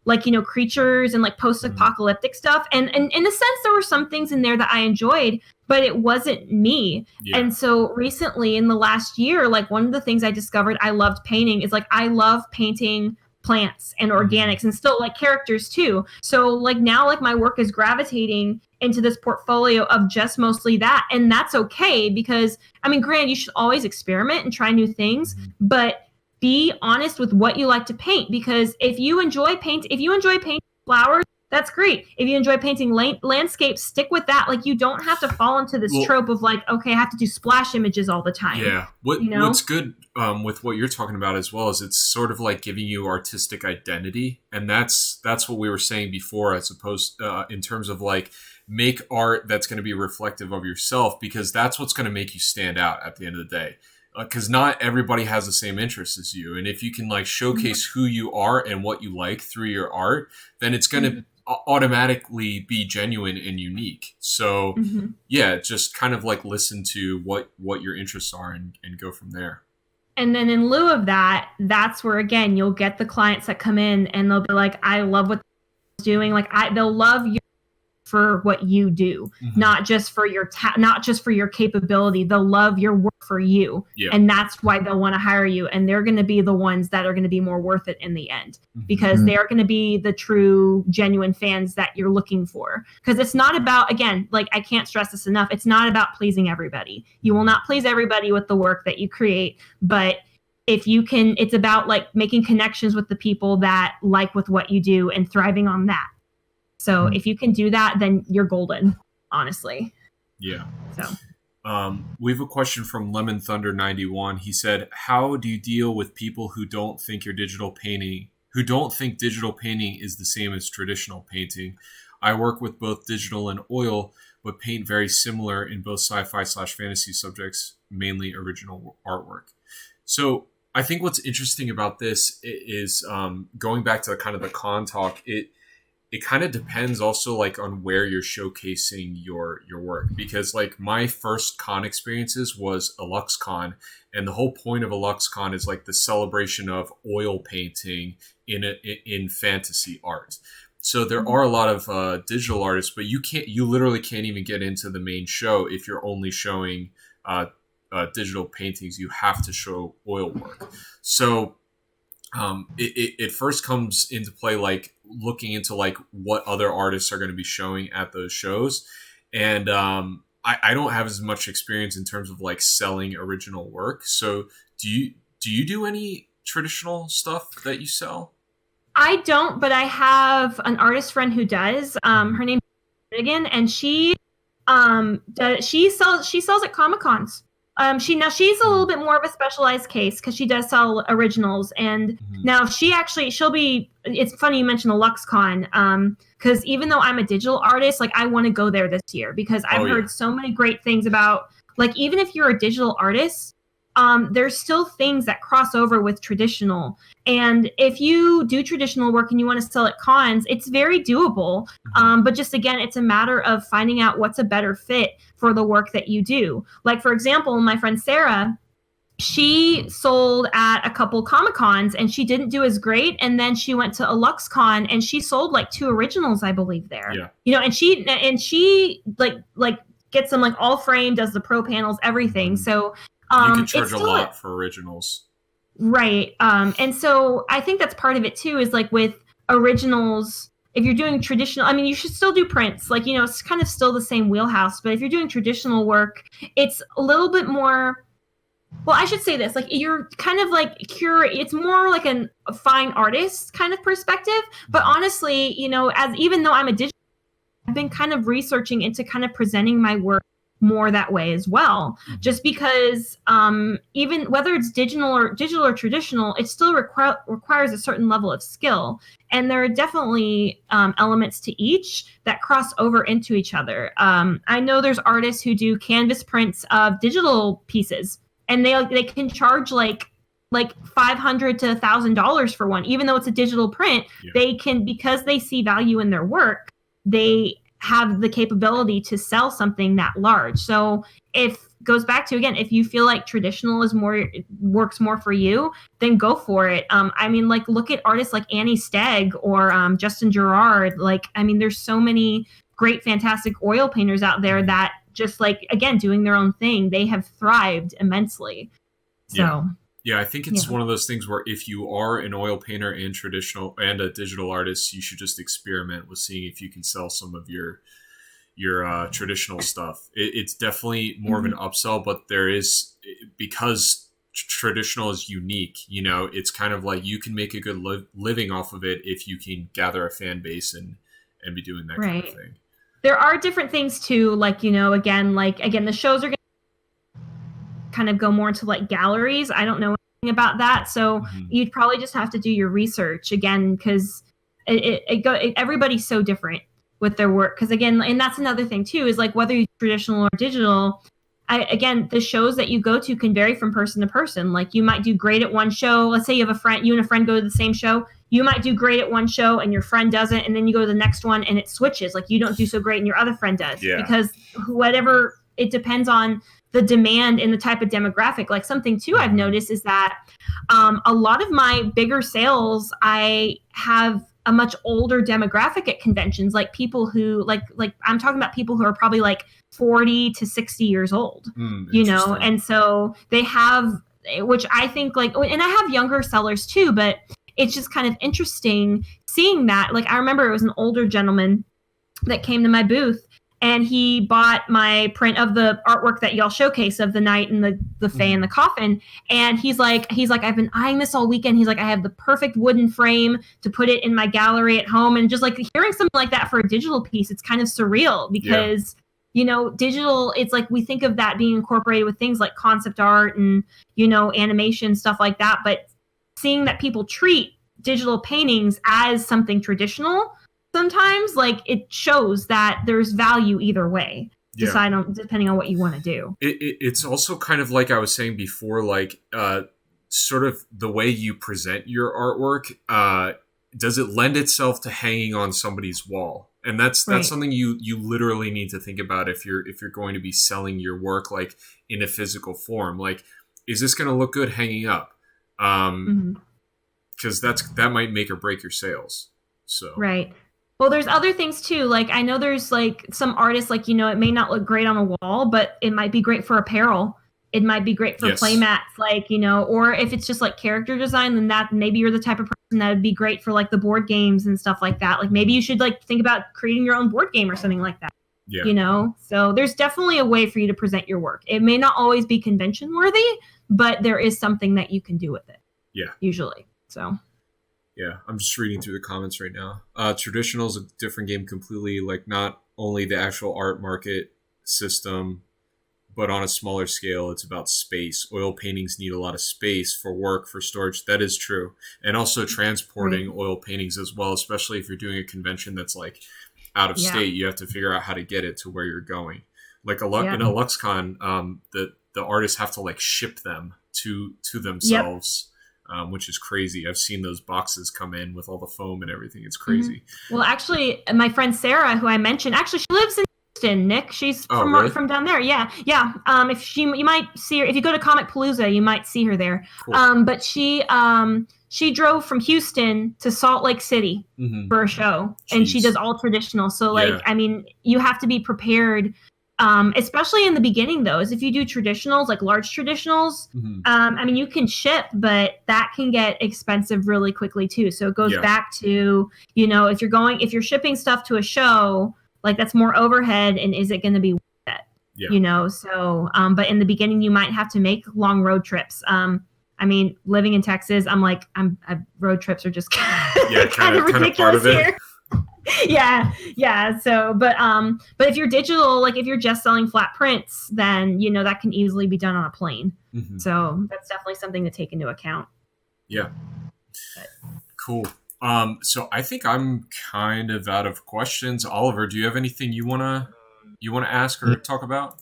like, creatures and like post-apocalyptic stuff. And in a sense, there were some things in there that I enjoyed, but it wasn't me. Yeah. And so recently in the last year, like one of the things I discovered I loved painting is like, I love painting plants and organics and still like characters too. So like now, like my work is gravitating into this portfolio of just mostly that. And that's okay because I mean, granted, you should always experiment and try new things, but be honest with what you like to paint, because if you enjoy painting flowers, that's great. If you enjoy painting landscapes, stick with that. Like you don't have to fall into this trope of like, okay, I have to do splash images all the time. Yeah. What's good with what you're talking about as well is it's sort of like giving you artistic identity, and that's what we were saying before, as opposed in terms of like make art that's going to be reflective of yourself, because that's what's going to make you stand out at the end of the day. Because not everybody has the same interests as you. And if you can like showcase who you are and what you like through your art, then it's going to automatically be genuine and unique. So yeah, just kind of like listen to what your interests are and go from there. And then in lieu of that, that's where, again, you'll get the clients that come in and they'll be like, I love what you're doing. Like they'll love you for what you do, not just for your not just for your capability. They'll love your work for you. And that's why they'll want to hire you. And they're going to be the ones that are going to be more worth it in the end, because they're going to be the true, genuine fans that you're looking for. Because it's not about, again, like I can't stress this enough, it's not about pleasing everybody. You will not please everybody with the work that you create, but if you can, it's about like making connections with the people that like with what you do and thriving on that. So if you can do that, then you're golden, honestly. Yeah. So we have a question from Lemon Thunder 91. He said, how do you deal with people who don't think digital painting is the same as traditional painting? I work with both digital and oil, but paint very similar in both sci-fi/fantasy subjects, mainly original artwork. So I think what's interesting about this is going back to kind of the con talk, it kind of depends also like on where you're showcasing your work, because like my first con experiences was a LuxCon, and the whole point of a LuxCon is like the celebration of oil painting in fantasy art. So there are a lot of digital artists, but you literally can't even get into the main show if you're only showing digital paintings. You have to show oil work. So it first comes into play like looking into like what other artists are going to be showing at those shows, and I don't have as much experience in terms of like selling original work. So do you do any traditional stuff that you sell? I don't, but I have an artist friend who does. Her name's Megan, and she sells at Comic-Cons. She's a little bit more of a specialized case because she does sell originals, and now it's funny you mentioned the LuxCon, because even though I'm a digital artist, like I want to go there this year because I've heard so many great things about, like, even if you're a digital artist, there's still things that cross over with traditional. And if you do traditional work and you want to sell at cons, it's very doable. But just again, it's a matter of finding out what's a better fit for the work that you do. Like, for example, my friend Sarah, she sold at a couple Comic-Cons and she didn't do as great. And then she went to a LuxCon and she sold like 2 originals, I believe, there. Yeah. You know, and she like gets them like all framed, does the pro panels, everything. So you can charge a lot for originals. Right. And so I think that's part of it too, is like with originals, if you're doing traditional, I mean, you should still do prints. Like, you know, it's kind of still the same wheelhouse. But if you're doing traditional work, it's a little bit more, well, I should say this, like, you're kind of like it's more like a fine artist kind of perspective. But honestly, you know, even though I'm a digital, I've been kind of researching into kind of presenting my work more that way as well, just because even whether it's digital or traditional, it still requires a certain level of skill, and there are definitely elements to each that cross over into each other. I know there's artists who do canvas prints of digital pieces, and they can charge like $500 to $1,000 for one, even though it's a digital print. They can, because they see value in their work, they have the capability to sell something that large. So goes back to, again, if you feel like traditional works more for you, then go for it. I mean, like, look at artists like Annie Stegg or Justin Gerard. Like, I mean, there's so many great, fantastic oil painters out there that just, like, again, doing their own thing, they have thrived immensely. So yeah, I think it's one of those things where if you are an oil painter and traditional and a digital artist, you should just experiment with seeing if you can sell some of your traditional stuff. It's definitely more of an upsell, but there is, because traditional is unique, you know, it's kind of like you can make a good living off of it if you can gather a fan base and be doing that kind of thing. There are different things too, like, you know, again, the shows are going to kind of go more into like galleries. I don't know anything about that, so you'd probably just have to do your research again, because everybody's so different with their work. Because again, and that's another thing too, is like whether you're traditional or digital, again, the shows that you go to can vary from person to person. Like, you might do great at one show. Let's say you and a friend go to the same show. You might do great at one show and your friend doesn't, and then you go to the next one and it switches. Like, you don't do so great and your other friend does. Because whatever, it depends on the demand and the type of demographic. Like, something too I've noticed is that a lot of my bigger sales, I have a much older demographic at conventions, like people who like I'm talking about people who are probably like 40 to 60 years old, you know, and so they have, which I think, like, and I have younger sellers too, but it's just kind of interesting seeing that. Like, I remember it was an older gentleman that came to my booth, and he bought my print of the artwork that y'all showcase of the knight and the fae and the coffin. And he's like, I've been eyeing this all weekend. He's like, I have the perfect wooden frame to put it in my gallery at home. And just like hearing something like that for a digital piece, it's kind of surreal because, you know, digital, it's like we think of that being incorporated with things like concept art and, you know, animation, stuff like that. But seeing that people treat digital paintings as something traditional, sometimes, like, it shows that there's value either way, depending on what you want to do. It's also kind of like I was saying before, like, sort of the way you present your artwork, does it lend itself to hanging on somebody's wall? And that's something you literally need to think about if you're going to be selling your work, like, in a physical form. Like, is this going to look good hanging up? Because that might make or break your sales. So Well, there's other things too. Like, I know there's like some artists, like, you know, it may not look great on a wall, but it might be great for apparel. It might be great for playmats, like, you know, or if it's just like character design, then that maybe you're the type of person that would be great for like the board games and stuff like that. Like, maybe you should like think about creating your own board game or something like that. You know, so there's definitely a way for you to present your work. It may not always be convention worthy, but there is something that you can do with it. Usually. So. Yeah, I'm just reading through the comments right now. Traditional is a different game completely, like, not only the actual art market system, but on a smaller scale, it's about space. Oil paintings need a lot of space for work, for storage. That is true. And also transporting oil paintings as well, especially if you're doing a convention that's, like, out of state. You have to figure out how to get it to where you're going. Like, in a LuxCon, the artists have to, like, ship them to themselves. Which is crazy. I've seen those boxes come in with all the foam and everything. It's crazy. Well, actually, my friend Sarah, who I mentioned, actually she lives in Houston, Nick. She's from down there. Yeah. You might see her if you go to Comic Palooza. You might see her there. Cool. But she drove from Houston to Salt Lake City for a show, and she does all traditional. So, like, I mean, you have to be prepared Especially in the beginning, though, is if you do traditionals, like large traditionals, I mean, you can ship, but that can get expensive really quickly too. So it goes back to, you know, if you're shipping stuff to a show, like that's more overhead, and is it going to be worth it? You know, so, but in the beginning, you might have to make long road trips. I mean, living in Texas, road trips are just kind of ridiculous here. Yeah. So, but if you're digital, like if you're just selling flat prints, then, you know, that can easily be done on a plane. So that's definitely something to take into account. Yeah. Cool. So I think I'm kind of out of questions. Oliver, do you have anything you wanna ask or talk about?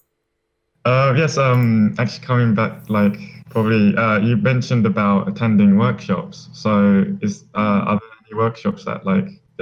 Yes. Actually, coming back, like probably, you mentioned about attending workshops. So, are there any workshops that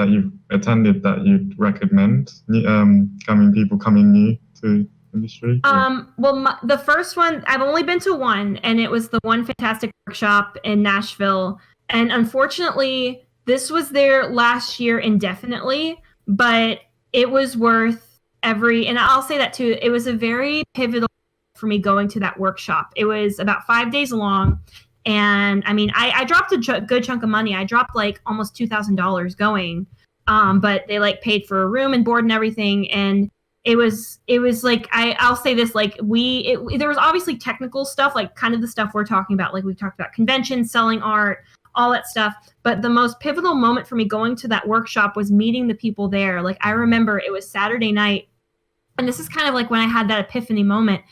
you've attended that you'd recommend? People coming new to industry. Well, the first one, I've only been to one, and it was the One Fantastic Workshop in Nashville. And unfortunately, this was there last year indefinitely, but it was worth and I'll say that too, it was a very pivotal for me going to that workshop. It was about 5 days long. And I mean, I dropped a good chunk of money. I dropped like almost $2,000 going. But they like paid for a room and board and everything. And it was like, I'll say this, like there was obviously technical stuff, like kind of the stuff we're talking about. Like we talked about conventions, selling art, all that stuff. But the most pivotal moment for me going to that workshop was meeting the people there. Like I remember it was Saturday night. And this is kind of like when I had that epiphany moment.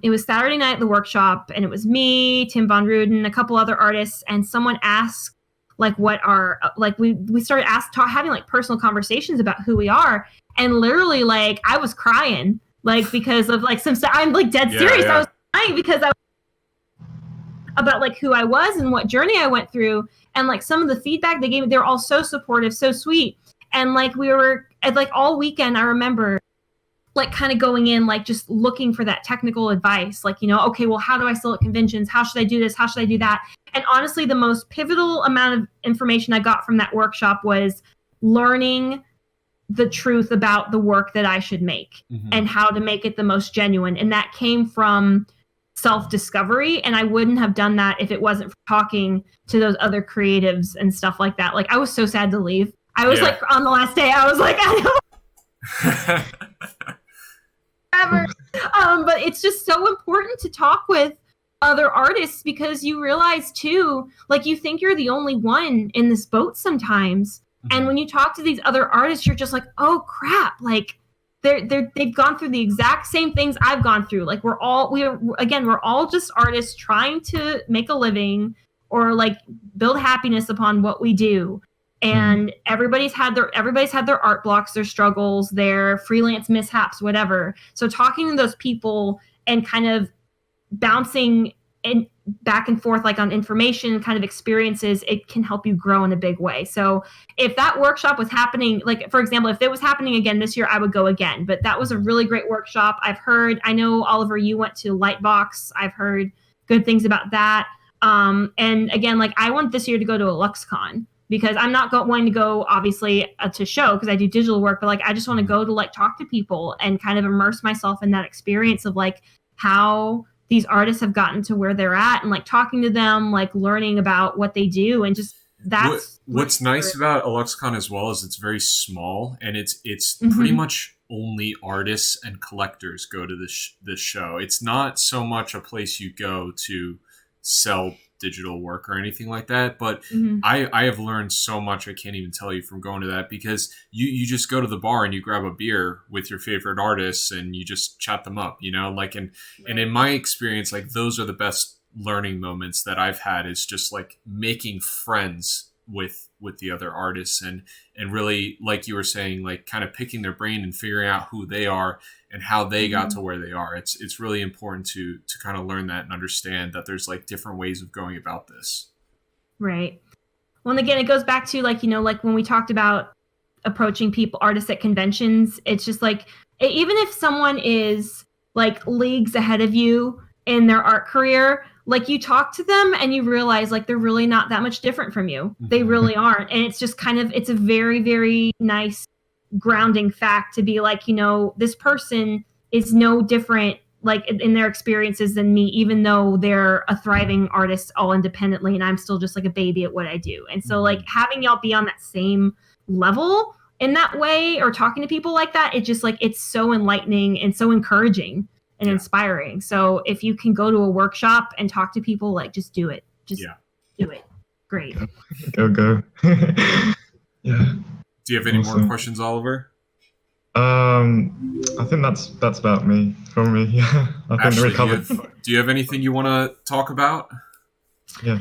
It was Saturday night at the workshop, and it was me, Tim Von Ruden, a couple other artists, and someone asked, like, what our, like, we started having like personal conversations about who we are, and literally, like, I was crying, like, because of like some stuff. I'm like dead serious. I was crying because about like who I was and what journey I went through, and like some of the feedback they gave me. They're all so supportive, so sweet, and like we were like all weekend. I remember, like kind of going in, like just looking for that technical advice, like, you know, okay, well, how do I sell at conventions? How should I do this? How should I do that? And honestly, the most pivotal amount of information I got from that workshop was learning the truth about the work that I should make and how to make it the most genuine. And that came from self-discovery. And I wouldn't have done that if it wasn't for talking to those other creatives and stuff like that. Like I was so sad to leave. I was like, on the last day, I was like, I don't but it's just so important to talk with other artists, because you realize too, like you think you're the only one in this boat sometimes, and when you talk to these other artists, you're just like, oh crap, like they've gone through the exact same things I've gone through. Like we're all just artists trying to make a living or like build happiness upon what we do. And everybody's had their art blocks, their struggles, their freelance mishaps, whatever. So talking to those people and kind of bouncing back and forth, like on information, kind of experiences, it can help you grow in a big way. So if that workshop was happening, like for example, if it was happening again this year, I would go again. But that was a really great workshop. I know, Oliver, you went to Lightbox. I've heard good things about that. And again, like I want this year to go to a LuxCon, because I'm not wanting to go, obviously, to show, because I do digital work, but like I just want to go to like talk to people and kind of immerse myself in that experience of like how these artists have gotten to where they're at, and like talking to them, like learning about what they do, and just that's what's nice about a LuxCon as well is it's very small, and it's pretty much only artists and collectors go to this show. It's not so much a place you go to sell digital work or anything like that, but I have learned so much I can't even tell you from going to that, because you just go to the bar and you grab a beer with your favorite artists and you just chat them up, you know, like, and in my experience, like those are the best learning moments that I've had, is just like making friends with the other artists, and really, like you were saying, like kind of picking their brain and figuring out who they are and how they got to where they are. It's really important to kind of learn that and understand that there's like different ways of going about this. Right. Well, and again, it goes back to like, you know, like when we talked about approaching artists at conventions, it's just like, even if someone is like leagues ahead of you in their art career, like you talk to them and you realize like they're really not that much different from you. They really aren't. And it's just kind of, it's a very, very nice grounding fact to be like, you know, this person is no different like in their experiences than me, even though they're a thriving artist all independently and I'm still just like a baby at what I do. And so like having y'all be on that same level in that way or talking to people like that, it just like it's so enlightening and so encouraging and inspiring. So if you can go to a workshop and talk to people, like just do it. Just do it. Great. Go. Yeah. Do you have any more questions, Oliver? I think that's about me from me. Yeah, I think Ashley, we covered. do you have anything you want to talk about? Yeah.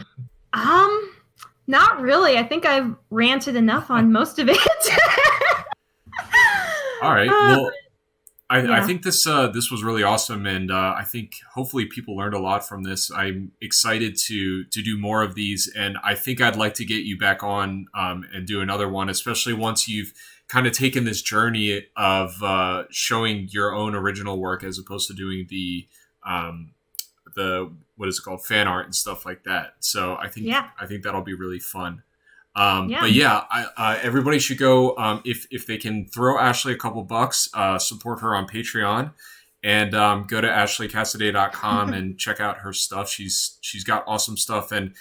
Not really. I think I've ranted enough on most of it. All right. Well, I think this was really awesome, and I think hopefully people learned a lot from this. I'm excited to do more of these, and I think I'd like to get you back on and do another one, especially once you've kind of taken this journey of showing your own original work as opposed to doing the what is it called, fan art and stuff like that. So I think that'll be really fun. But everybody should go if they can throw Ashley a couple bucks, support her on Patreon, and go to ashleycassaday.com and check out her stuff. She's got awesome stuff, and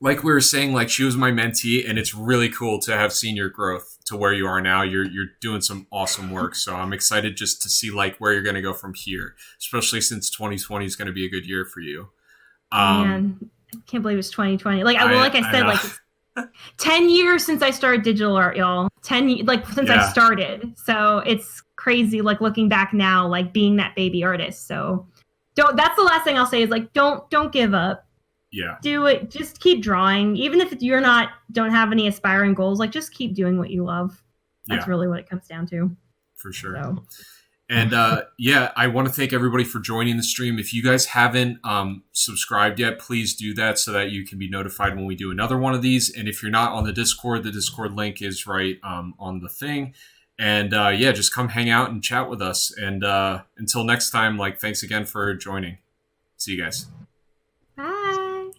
like we were saying, like she was my mentee, and it's really cool to have seen your growth to where you are now. You're doing some awesome work, so I'm excited just to see like where you're going to go from here, especially since 2020 is going to be a good year for you. Man, I can't believe it's 2020. Like I said, like. 10 years since I started digital art, y'all. 10 like since I started. So it's crazy like looking back now, like being that baby artist. So that's the last thing I'll say is like don't give up. Yeah. Do it. Just keep drawing. Even if you're don't have any aspiring goals, like just keep doing what you love. That's really what it comes down to. For sure. So. And I want to thank everybody for joining the stream. If you guys haven't subscribed yet, please do that so that you can be notified when we do another one of these. And if you're not on the Discord link is right on the thing. And just come hang out and chat with us. And until next time, like thanks again for joining. See you guys. Bye.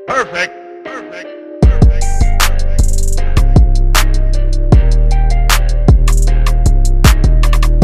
Perfect.